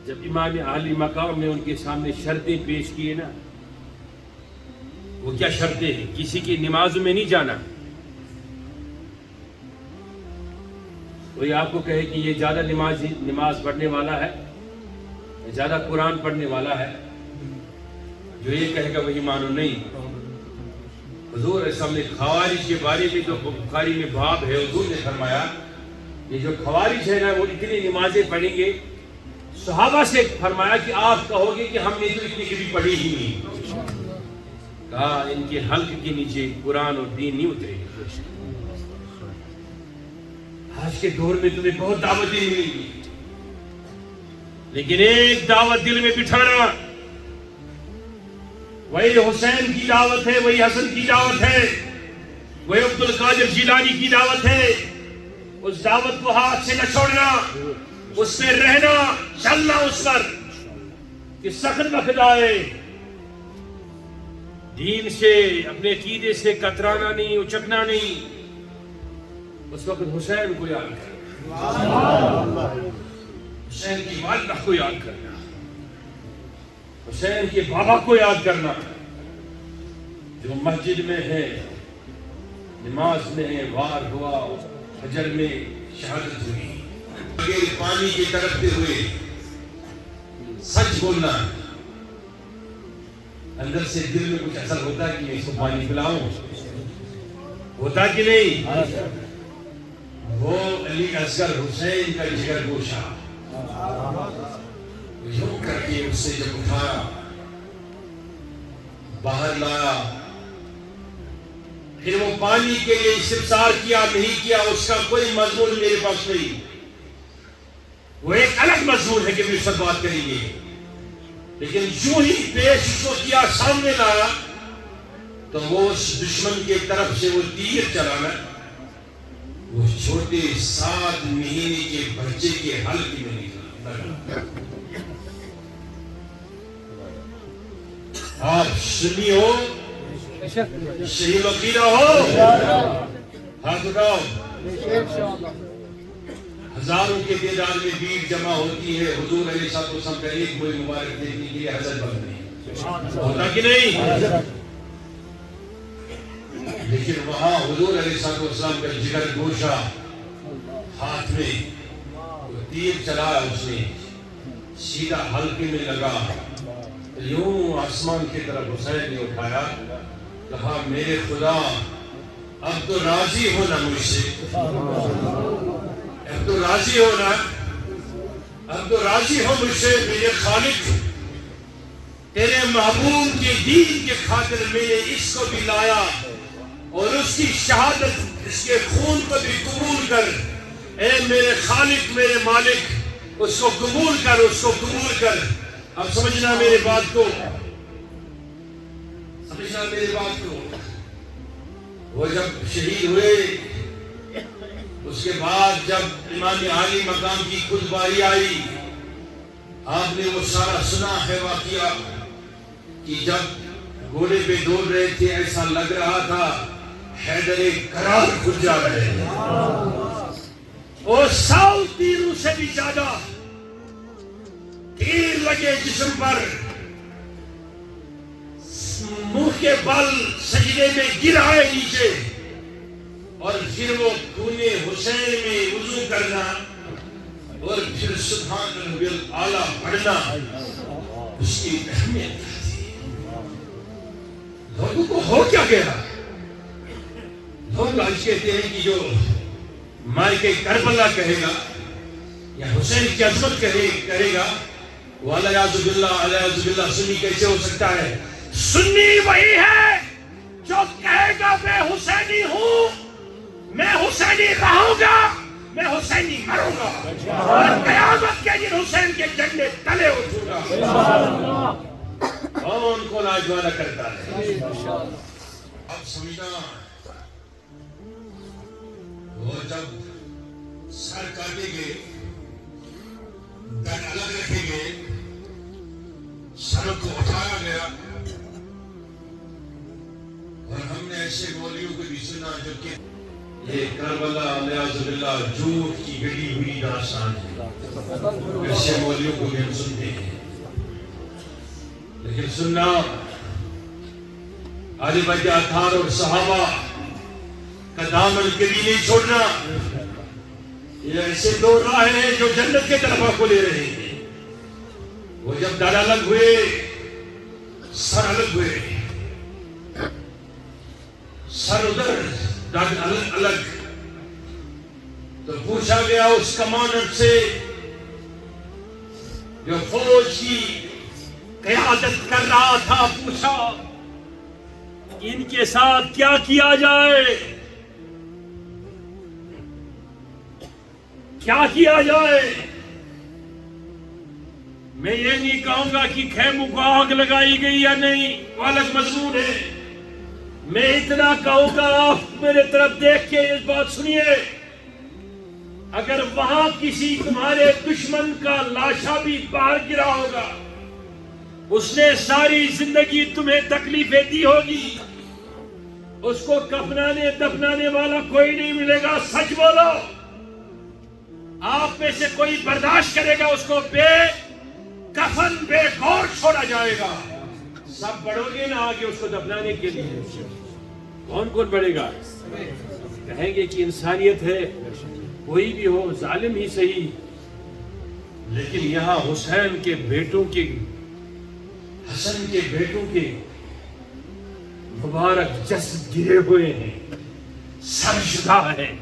جب امام عالی مقام نے ان کے سامنے شرطیں پیش کیے نا، وہ کیا شرطیں ہیں؟ کسی کی نماز میں نہیں جانا. کوئی آپ کو کہے کہ یہ زیادہ نماز پڑھنے والا ہے، زیادہ قرآن پڑھنے والا ہے، جو یہ کہے گا وہی مانو. نہیں. حضور علیہ السلام نے خوارج کے بارے میں جو بخاری میں باب ہے، حضور نے فرمایا یہ جو خوارج ہے نا وہ اتنی نمازیں پڑھیں گے. صحابہ سے فرمایا کہ آپ کہو گے کہ ہم نے تو اتنی کبھی پڑھی ہی نہیں. کہا ان کے حلق کے نیچے قرآن اور دین نہیں اترے گی. آج کے دور میں تمہیں بہت دعوتیں ملیں گی، لیکن ایک دعوت دل میں بٹھانا، وہی حسین کی دعوت ہے، وہی حسن کی دعوت ہے، وہی عبد القادر جیلانی کی دعوت ہے. اس دعوت کو ہاتھ سے نہ چھوڑنا، اس میں رہنا، چلنا اس پر کہ سخت وقت آئے دین سے، اپنے عقیدے سے کترانا نہیں، اچکنا نہیں. اس وقت حسین کو یاد کرنا، حسین کی والدہ کو یاد کرنا، حسین کے بابا کو یاد کرنا، جو مسجد میں ہے، نماز میں ہے، وار ہوا، فجر میں شہادت ہوئی. پانی کی تڑپتے ہوئے سچ بولنا. اندر سے دل میں کچھ اثر ہوتا ہے کہ میں اس کو پانی پلاؤں، ہوتا کہ نہیں؟ وہ علی اصغر حسین کا جگر گوشہ یوں کر کے اس سے جب اٹھایا، باہر لایا، پھر وہ پانی کے لیے استفسار کیا نہیں کیا، اس کا کوئی مضمون میرے پاس نہیں. وہ ایک الگ مضمون ہے کہ بھی اس پر بات کریں گے. لیکن جو ہی پیش کو کیا، سامنے لایا، تو وہ اس دشمن کے طرف سے وہ تیر چلانا، وہ چھوٹے 7 مہینے کے بچے کے حلق میں نکلا. آپ سنی ہو، صحیح عقیدہ ہو، ہاتھ اٹھاؤ. ہزاروں کے تعداد میں بھیڑ جمع ہوتی ہے حضور علیہ الصلوۃ والسلام کا ایک موئی مبارک دیکھنے کے لیے حضرت بنتے ہوتا کہ نہیں؟ لیکن وہاں حضور علیہ الصلوۃ والسلام کا جگر گوشہ ہاتھ میں تیر چلایا، اس نے سیدھا حلقے میں لگا، یوں آسمان کی طرف حسین نے اٹھایا، کہا میرے خدا اب تو راضی ہونا مجھ سے، اب تو راضی ہونا، اب تو راضی ہو مجھ سے میرے خالق، تیرے محبوب کے دین کے خاطر میں نے اس کو بھی لایا اور اس کی شہادت، اس کے خون کو بھی قبول کر، اے میرے خالق میرے مالک، اس کو قبول کر، اس کو قبول کر۔ اب سمجھنا میرے بات کو، سمجھنا میری بات کو، وہ جب شہید ہوئے اس کے بعد جب امام عالی مقام کی خود باری آئی، آپ نے وہ سارا سنا ہے واقعہ کہ جب گھوڑے پہ دوڑ رہے تھے ایسا لگ رہا تھا حیدر کرار کھل جا رہے ہیں، اور 100 تیروں سے بھی زیادہ تیر لگے جسم پر، منہ کے بل سجدے میں گرائے نیچے، اور پھر وہ خون حسین میں وضو کرنا اور پھر سبحان ربی الاعلیٰ پڑھنا، اس کی اہمیت تھی۔ لوگوں کو ہو کیا گیا؟ لوگ آج کہتے ہیں کہ جو مائکہ کربلا کہے گا یا حسین کی عظمت کرے گا وہ علیہ باللہ سنی کیسے ہو سکتا ہے؟ سنی وہی ہے جو کہے گا میں حسینی ہوں، میں حسینی رہوں گا، میں حسینی مروں گا، اور قیامت کے دن حسین کے جھنڈے تلے اٹھوں گا۔ کون کون آج وعدہ کرتا ہے؟ اب سمجھنا، وہ جب سر کاٹے گئے، دن الگ رکھے گئے، سر کو اٹھایا گیا، اور ہم نے ایسے مولیوں کو بھی سنا جو کہ یہ کربلا علیہ باللہ جھوٹ کی گڑی ہوئی داستان ہے، ایسے مولیوں کو بھی ہم سنتے ہیں، لیکن سننا آل بیت اطہار اور صحابہ کا دامن کبھی نہیں چھوڑنا۔ یہ ایسے دو راہ ہیں جو جنت کے طرف آپ کو لے رہے ہیں۔ وہ جب دادا الگ ہوئے، سر الگ ہوئے، سر ادھر دادا الگ، تو پوچھا گیا اس کمانڈر سے جو فوج کی قیادت کر رہا تھا، پوچھا ان کے ساتھ کیا کیا جائے، کیا کیا جائے؟ میں یہ نہیں کہوں گا کہ خیموں کو آگ لگائی گئی یا نہیں، وہ الگ مضمون ہے۔ میں اتنا کہوں گا، آپ میرے طرف دیکھ کے اس بات سنیے، اگر وہاں کسی تمہارے دشمن کا لاشا بھی باہر گرا ہوگا، اس نے ساری زندگی تمہیں تکلیفیں دی ہوگی، اس کو کفنانے دفنانے والا کوئی نہیں ملے گا، سچ بولو۔ آپ میں سے کوئی برداشت کرے گا اس کو بے کفن بے گور چھوڑا جائے گا؟ سب بڑھو گے نا آگے اس کو دفنانے کے لیے، کون کون بڑھے گا؟ کہیں گے کہ انسانیت ہے، کوئی بھی ہو ظالم ہی صحیح، لیکن یہاں حسین کے بیٹوں کے، حسن کے بیٹوں کے مبارک جسد گرے ہوئے ہیں، سر شدہ ہے۔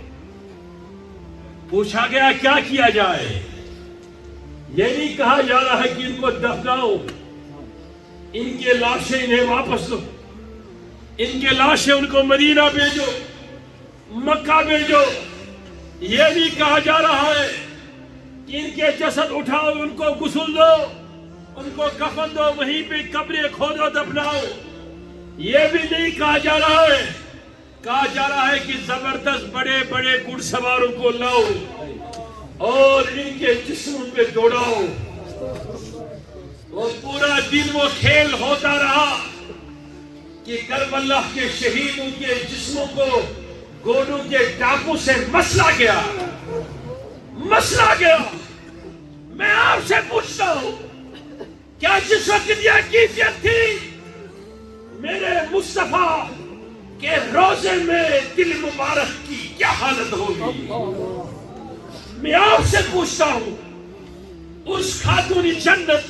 پوچھا گیا کیا کیا جائے؟ یہ نہیں کہا جا رہا ہے کہ ان کو دفناؤ، ان کے لاشیں انہیں واپس دو، ان کے لاشیں ان کو مدینہ بھیجو، مکہ بھیجو۔ یہ نہیں کہا جا رہا ہے کہ ان کے جسد اٹھاؤ، ان کو غسل دو، ان کو کفن دو، وہیں پہ قبریں کھودو دفناؤ۔ یہ بھی نہیں کہا جا رہا ہے، کہا جا رہا ہے کہ زبردست بڑے بڑے گھڑ سواروں کو لاؤ اور ان کے جسموں پہ دوڑاؤ۔ وہ پورا دن وہ کھیل ہوتا رہا کہ کربلا کے شہیدوں کے جسموں کو گوڈو کے ڈاکو سے مسئلہ گیا. میں آپ سے پوچھتا ہوں کیا جس وقت یہ کیفیت تھی میرے مصطفیٰ کے روزے میں دل مبارک کی کیا حالت ہوگی؟ میں آپ سے پوچھتا ہوں اس خاتون جنت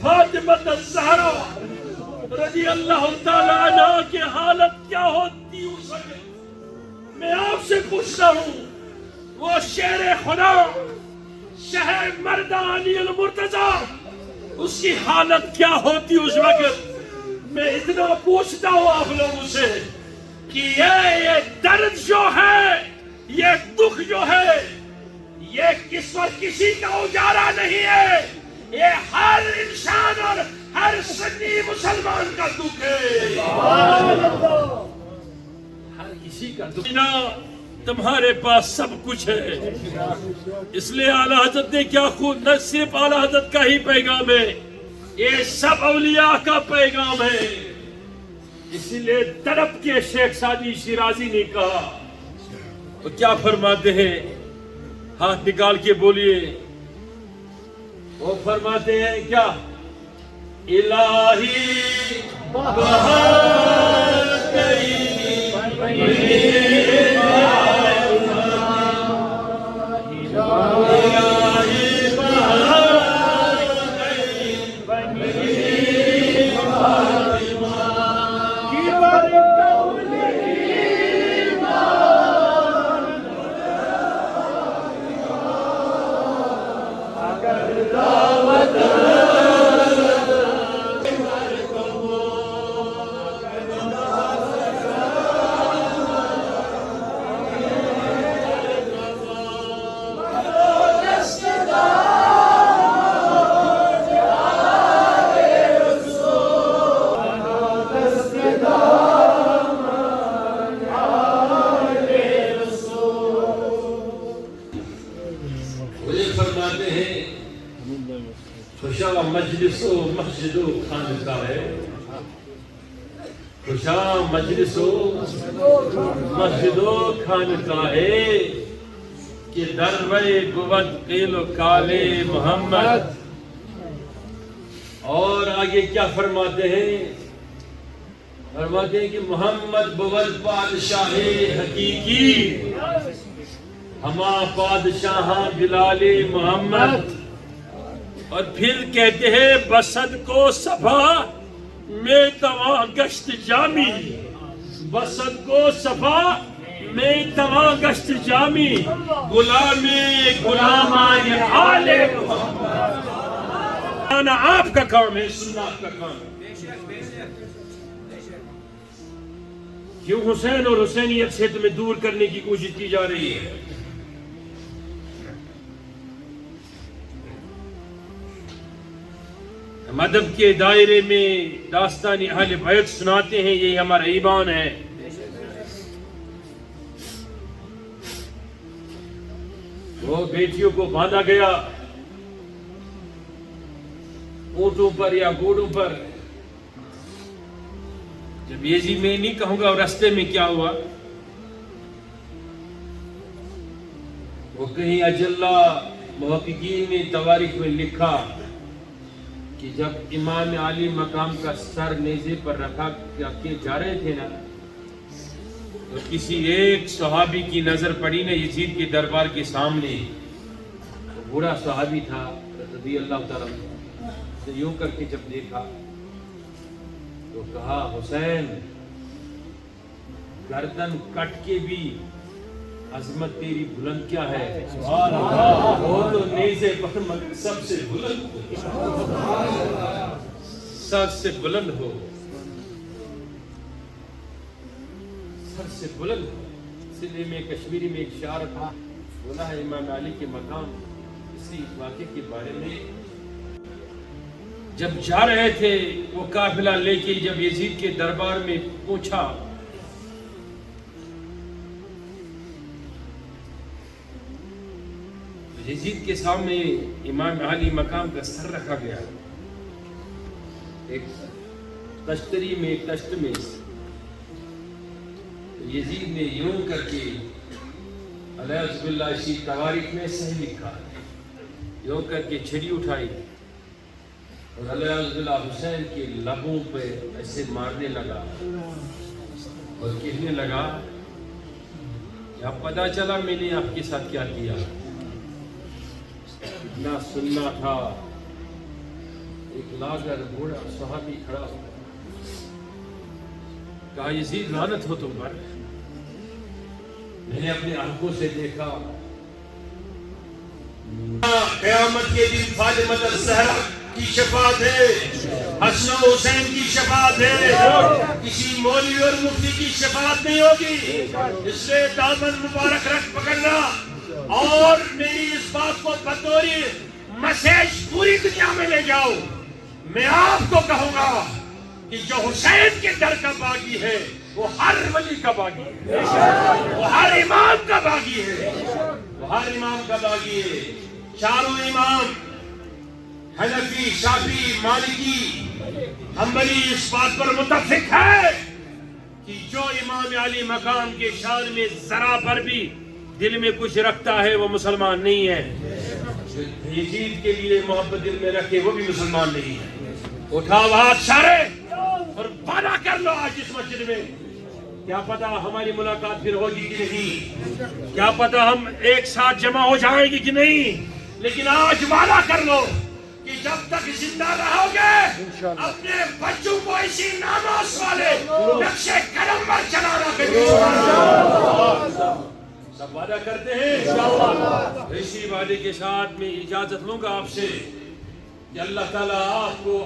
فاطمہ الزہرا رضی اللہ تعالیٰ عنہ کی حالت کیا ہوتی اس وقت؟ میں آپ سے پوچھتا ہوں وہ شیر خدا شہر مردانی المرتضی اس کی حالت کیا ہوتی اس وقت؟ میں اتنا پوچھتا ہوں آپ لوگوں سے کہ یہ درد جو ہے، یہ دکھ جو ہے، یہ کس پر کسی کا اجارہ نہیں ہے، یہ ہر انسان اور ہر سنی مسلمان کا دکھ ہے. ہر کسی کا دکھ. تمہارے پاس سب کچھ ہے، اس لیے اعلیٰ حضرت نے کیا خود نہ صرف اعلیٰ حضرت کا ہی پیغام ہے، یہ سب اولیاء کا پیغام ہے. اسی لیے تڑپ کے شیخ سعدی شیرازی نے کہا، وہ کیا فرماتے ہیں؟ ہاتھ نکال کے بولیے. وہ فرماتے ہیں کیا؟ الہی بہار گئی خوشا مجلس و مسجد و خانقاہ ہے، خوشا مجلس و مسجد و خانقاہ ہے کہ دروے بود قیل و کال محمد. اور آگے کیا فرماتے ہیں؟ فرماتے ہیں کہ محمد بود بادشاہ حقیقی، ہما بادشاہ بلال محمد. اور پھر کہتے ہیں بسد کو صفا میں تواں گشت جامی، بسد کو صفا میں تواں گشت جامی، غلام غلامان آل محمد. آپ کا کام ہے، سننا آپ کا کام ہے. کیوں حسین اور حسینیت سے تمہیں دور کرنے کی کوشش کی جا رہی ہے؟ مدب کے دائرے میں داستان اہل بیت سناتے ہیں، یہی ہمارا ایمان ہے. وہ بیٹیوں کو باندھا گیا اونٹوں پر یا گھوڑوں پر. جب یہ میں نہیں کہوں گا راستے میں کیا ہوا، وہ کہیں اجلہ محققین نے تواریخ میں لکھا کہ جب امام عالی مقام کا سر نیزے پر رکھا کے جا رہے تھے نا، تو کسی ایک صحابی کی نظر پڑی نا یزید کے دربار کے سامنے. وہ بوڑھا صحابی تھا رضی اللہ تعالیٰ عنہ. تو یوں کر کے جب دیکھا تو کہا حسین گردن کٹ کے بھی عظمت تیری بلند کیا ہے. وہ تو نیزے پر سب سے بلند ہو، سب سے بلند ہو، سب سے بلند ہو. اس لیے میں کشمیری میں ایک شعر تھا بولا ہے امام علی کے مقام. اسی واقعے کے بارے میں جب جا رہے تھے وہ قافلہ لے کے جب یزید کے دربار میں پہنچا، یزید کے سامنے امام علی مقام کا سر رکھا گیا. ایک تشتری میں ایک تشت میں یزید نے یوں کر کے علیہ باللہ اسی تواریخ میں صحیح لکھا، یوں کر کے چھڑی اٹھائی اور علیہ باللہ حسین کے لبوں پہ ایسے مارنے لگا اور کہنے لگا کہ اب پتہ چلا میں نے آپ کے ساتھ کیا کیا۔ اتنا سننا تھا، ایک لاغر بوڑھا صحابی کھڑا ہو کہا یزید لعنت ہو تم پر، میں نے اپنے آنکھوں سے دیکھا قیامت کے دن فاطمہ الزہرا کی شفاعت ہے، حسن و حسین کی شفاعت ہے، کسی مولوی اور مفتی کی شفاعت نہیں ہوگی۔ اس لیے دامن مبارک رکھ پکڑنا اور میری اس بات کو بطوری میسج پوری دنیا میں لے جاؤ۔ میں آپ کو کہوں گا کہ جو حسین کے در کا باغی ہے وہ ہر ولی کا باغی ہے، وہ ہر امام کا باغی ہے، وہ ہر امام کا باغی ہے۔ چاروں امام حنفی، شافعی، مالکی، حنبلی اس بات پر متفق ہے کہ جو امام علی مقام کے شان میں ذرا پر بھی دل میں کچھ رکھتا ہے وہ مسلمان نہیں ہے، جو یزید کے لیے محبت دل میں رکھے وہ بھی مسلمان نہیں ہے۔ اٹھاؤ ہاتھ سارے اور وعدہ کر لو آج اس مسجد میں، کیا پتا ہماری ملاقات پھر ہوگی کہ نہیں، کیا پتا ہم ایک ساتھ جمع ہو جائیں گے کہ نہیں، لیکن آج وعدہ کر لو کہ جب تک زندہ رہو گے اپنے بچوں کو اسی ناموس والے نقش قدم پر چلانا کبھی سب وعدہ کرتے ہیں انشاءاللہ۔ اسی وعدے کے ساتھ میں اجازت لوں گا آپ سے کہ اللہ تعالیٰ آپ کو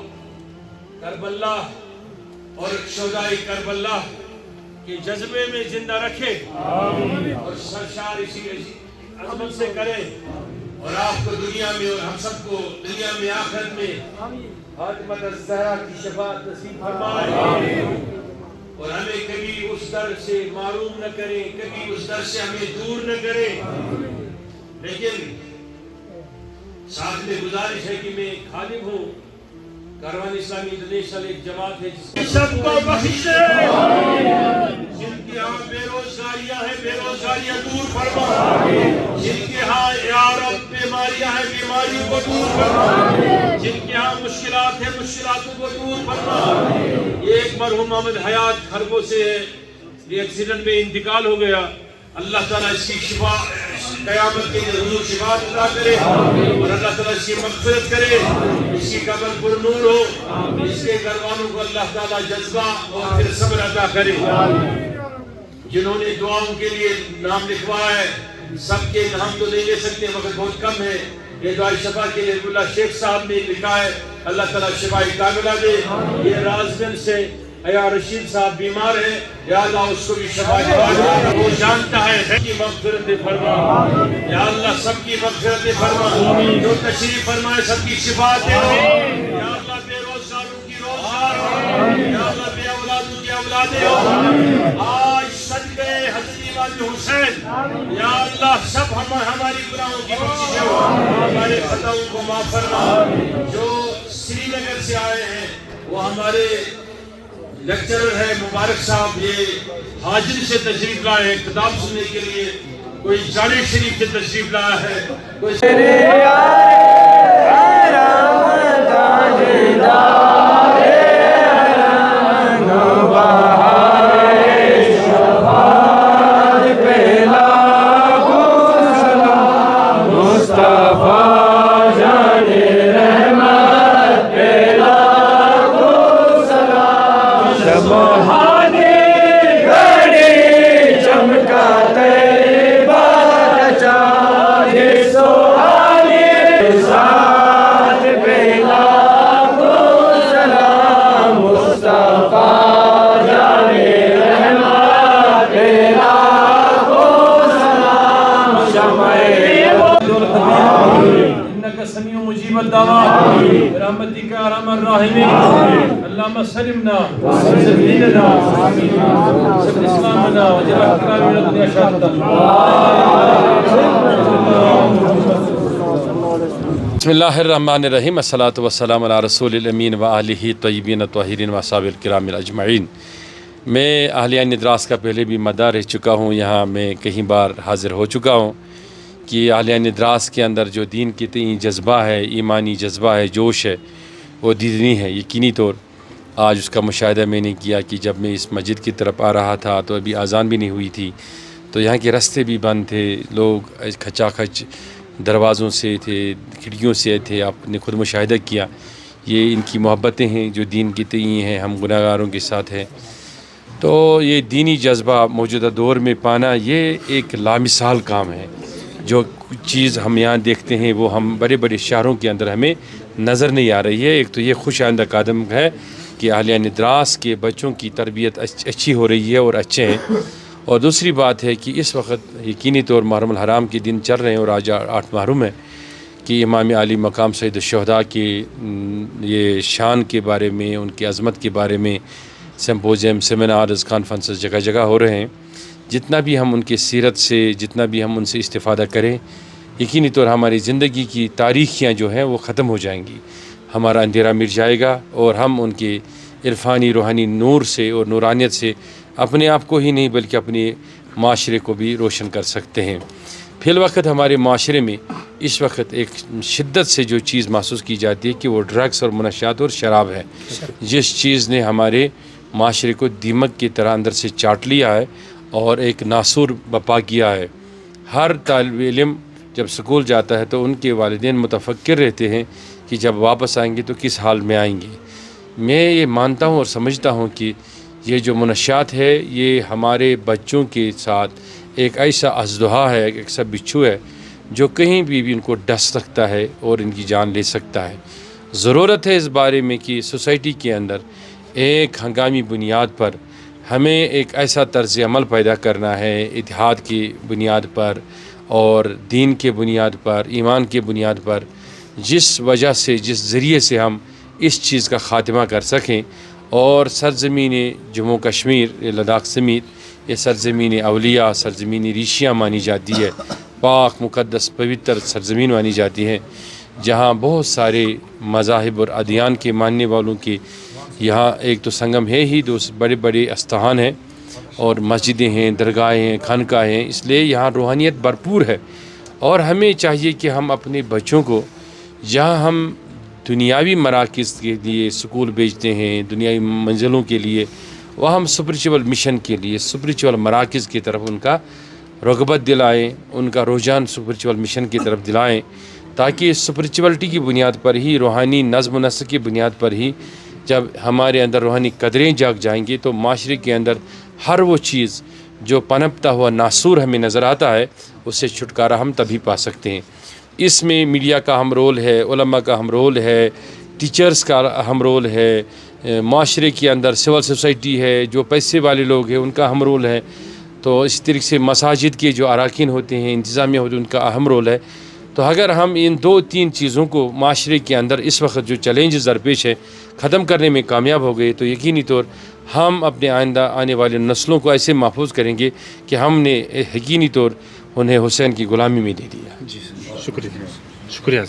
کربلا اور شہدائے کربلا کے جذبے میں زندہ رکھے اور سرشار اسی عظمت سے کرے، اور آپ کو دنیا میں اور ہم سب کو دنیا میں آخرت میں فاطمہ الزہرا کی شفاعت نصیب فرمائے، اور ہمیں کبھی اس در سے معروم نہ کرے، کبھی اس در سے ہمیں دور نہ کرے۔ لیکن ساتھ میں گزارش ہے کہ میں خالق ہوں، کاروان اسلامی انٹرنیشنل ایک جماعت ہے جس سب کو بخش دے، جن کے ہاں بے روزگاریاں ہیں بے روزگاریاں دور فرما، جن کے ہاں یا رب بیماریاں ہیں بیماریوں کو دور فرما، جن کے ہاں مشکلات ہیں مشکلاتوں کو دور فرما۔ ایک مرحوم محمد حیات خرگو سے یہ ایکسیڈنٹ میں انتقال ہو گیا، اللہ تعالیٰ اس کی شفا قیامت کے لیے حضور شفا عطا کرے اور اللہ تعالیٰ اس کی مغفرت کرے، اس کی قبر پر نور ہو، اس کے گھر والوں کو اللہ تعالیٰ جذبہ اور پھر صبر عطا کرے۔ جنہوں نے دعاؤں کے لیے نام لکھوایا ہے سب کے نام تو نہیں لے سکتے، وقت بہت کم ہے۔ یہ دعائے شفا کے لیے اللہ شیخ صاحب نے لکھا ہے، اللہ تعالیٰ شفائی کاملہ دے۔ یہ رازگنج سے یا رشید صاحب بیمار ہے، یا اللہ اس کو بھی شفا دے، وہ جانتا ہے سب کی مغفرت فرما، یا اللہ سب کی مغفرت فرما، جو تشریف فرمائے سب کی شفا دے، یا اللہ بے روزگاروں کی روزگار ہو، یا اللہ بے اولادوں کی اولادیں ہو، آج صدقے حضرت امام حسین یا اللہ سب ہماری گناہوں کی بخشش ہو، ہمارے خطاؤں کو معاف فرما۔ جو سری نگر سے آئے ہیں وہ ہمارے لیکچرر ہے مبارک صاحب، یہ حاضر سے تشریف لائے ہیں کتاب سننے کے لیے، کوئی جامع شریف سے تشریف لایا ہے، کوئی سمیع مجیب الدعوات برحمتک یا ارحم الراحمین اللهم سلمنا وسلم دیننا وسلم اسلامنا وجعل اكرامنا الدنيا شهادة۔ بسم اللہ الرحمن الرحیم، الصلاۃ والسلام علی رسول الامین و آلہ طیبین الطاہرین و اصحابہ الکرام اجمعین۔ میں اہلیہ ندراس کا پہلے بھی مدعا رہ چکا ہوں، یہاں میں کئی بار حاضر ہو چکا ہوں کہ اہلیہ ندراس کے اندر جو دین کی تئیں جذبہ ہے، ایمانی جذبہ ہے، جوش ہے، وہ دینی ہے یقینی طور۔ آج اس کا مشاہدہ میں نے کیا کہ جب میں اس مسجد کی طرف آ رہا تھا تو ابھی اذان بھی نہیں ہوئی تھی، تو یہاں کے راستے بھی بند تھے، لوگ کھچا کھچ دروازوں سے تھے، کھڑکیوں سے تھے۔ آپ نے خود مشاہدہ کیا، یہ ان کی محبتیں ہیں جو دین کی تئیں ہیں، ہم گناہ گاروں کے ساتھ ہیں۔ تو یہ دینی جذبہ موجودہ دور میں پانا یہ ایک لامثال کام ہے۔ جو چیز ہم یہاں دیکھتے ہیں وہ ہم بڑے بڑے شہروں کے اندر ہمیں نظر نہیں آ رہی ہے۔ ایک تو یہ خوش آئندہ قدم ہے کہ اہلیہ ندراس کے بچوں کی تربیت اچھی ہو رہی ہے اور اچھے ہیں، اور دوسری بات ہے کہ اس وقت یقینی طور محرم الحرام کے دن چل رہے ہیں اور آج 8 محرم ہے کہ امام علی مقام سید الشہداء کی یہ شان کے بارے میں، ان کی عظمت کے بارے میں سمپوزیم، سیمینارز، کانفرنسز جگہ جگہ ہو رہے ہیں۔ جتنا بھی ہم ان کی سیرت سے، جتنا بھی ہم ان سے استفادہ کریں، یقینی طور ہماری زندگی کی تاریخیاں جو ہیں وہ ختم ہو جائیں گی، ہمارا اندھیرا مٹ جائے گا، اور ہم ان کے عرفانی روحانی نور سے اور نورانیت سے اپنے آپ کو ہی نہیں بلکہ اپنے معاشرے کو بھی روشن کر سکتے ہیں۔ فی الوقت ہمارے معاشرے میں اس وقت ایک شدت سے جو چیز محسوس کی جاتی ہے کہ وہ ڈرگس اور منشیات اور شراب ہے، جس چیز نے ہمارے معاشرے کو دیمک کی طرح اندر سے چاٹ لیا ہے اور ایک ناسور بپا کیا ہے۔ ہر طالب علم جب سکول جاتا ہے تو ان کے والدین متفکر رہتے ہیں کہ جب واپس آئیں گے تو کس حال میں آئیں گے۔ میں یہ مانتا ہوں اور سمجھتا ہوں کہ یہ جو منشیات ہے یہ ہمارے بچوں کے ساتھ ایک ایسا اژدہا ہے، ایک ایسا بچھو ہے جو کہیں بھی ان کو ڈس سکتا ہے اور ان کی جان لے سکتا ہے۔ ضرورت ہے اس بارے میں کہ سوسائٹی کے اندر ایک ہنگامی بنیاد پر ہمیں ایک ایسا طرز عمل پیدا کرنا ہے، اتحاد کی بنیاد پر اور دین کے بنیاد پر، ایمان کے بنیاد پر، جس وجہ سے، جس ذریعے سے ہم اس چیز کا خاتمہ کر سکیں اور سرزمین جموں کشمیر، لداخ سمیت یہ سرزمین اولیاء، سرزمین ریشیاں مانی جاتی ہے، پاک مقدس پوتر سرزمین مانی جاتی ہے، جہاں بہت سارے مذاہب اور ادیان کے ماننے والوں کے یہاں ایک تو سنگم ہے ہی، دو بڑے بڑے استحان ہیں اور مسجدیں ہیں، درگاہیں ہیں، خانقاہیں ہیں، اس لیے یہاں روحانیت بھرپور ہے۔ اور ہمیں چاہیے کہ ہم اپنے بچوں کو جہاں ہم دنیاوی مراکز کے لیے سکول بھیجتے ہیں، دنیاوی منزلوں کے لیے، وہ ہم اسپریچول مشن کے لیے، اسپریچول مراکز کی طرف ان کا رغبت دلائیں، ان کا رجحان اسپریچول مشن کی طرف دلائیں، تاکہ اسپریچولیٹی کی بنیاد پر ہی، روحانی نظم و نسق کی بنیاد پر ہی جب ہمارے اندر روحانی قدریں جاگ جائیں گی تو معاشرے کے اندر ہر وہ چیز جو پنپتا ہوا ناسور ہمیں نظر آتا ہے اس سے چھٹکارا ہم تبھی پا سکتے ہیں۔ اس میں میڈیا کا اہم رول ہے، علماء کا اہم رول ہے، ٹیچرز کا اہم رول ہے، معاشرے کے اندر سول سوسائٹی ہے، جو پیسے والے لوگ ہیں ان کا اہم رول ہے، تو اس طریقے سے مساجد کے جو اراکین ہوتے ہیں، انتظامیہ ہوتے ہیں، ان کا اہم رول ہے۔ تو اگر ہم ان 2-3 چیزوں کو معاشرے کے اندر اس وقت جو چیلنجز درپیش ہے ختم کرنے میں کامیاب ہو گئے تو یقینی طور ہم اپنے آئندہ آنے والے نسلوں کو ایسے محفوظ کریں گے کہ ہم نے یقینی طور انہیں حسین کی غلامی میں دے دیا۔ جی شکریہ، شکریہ۔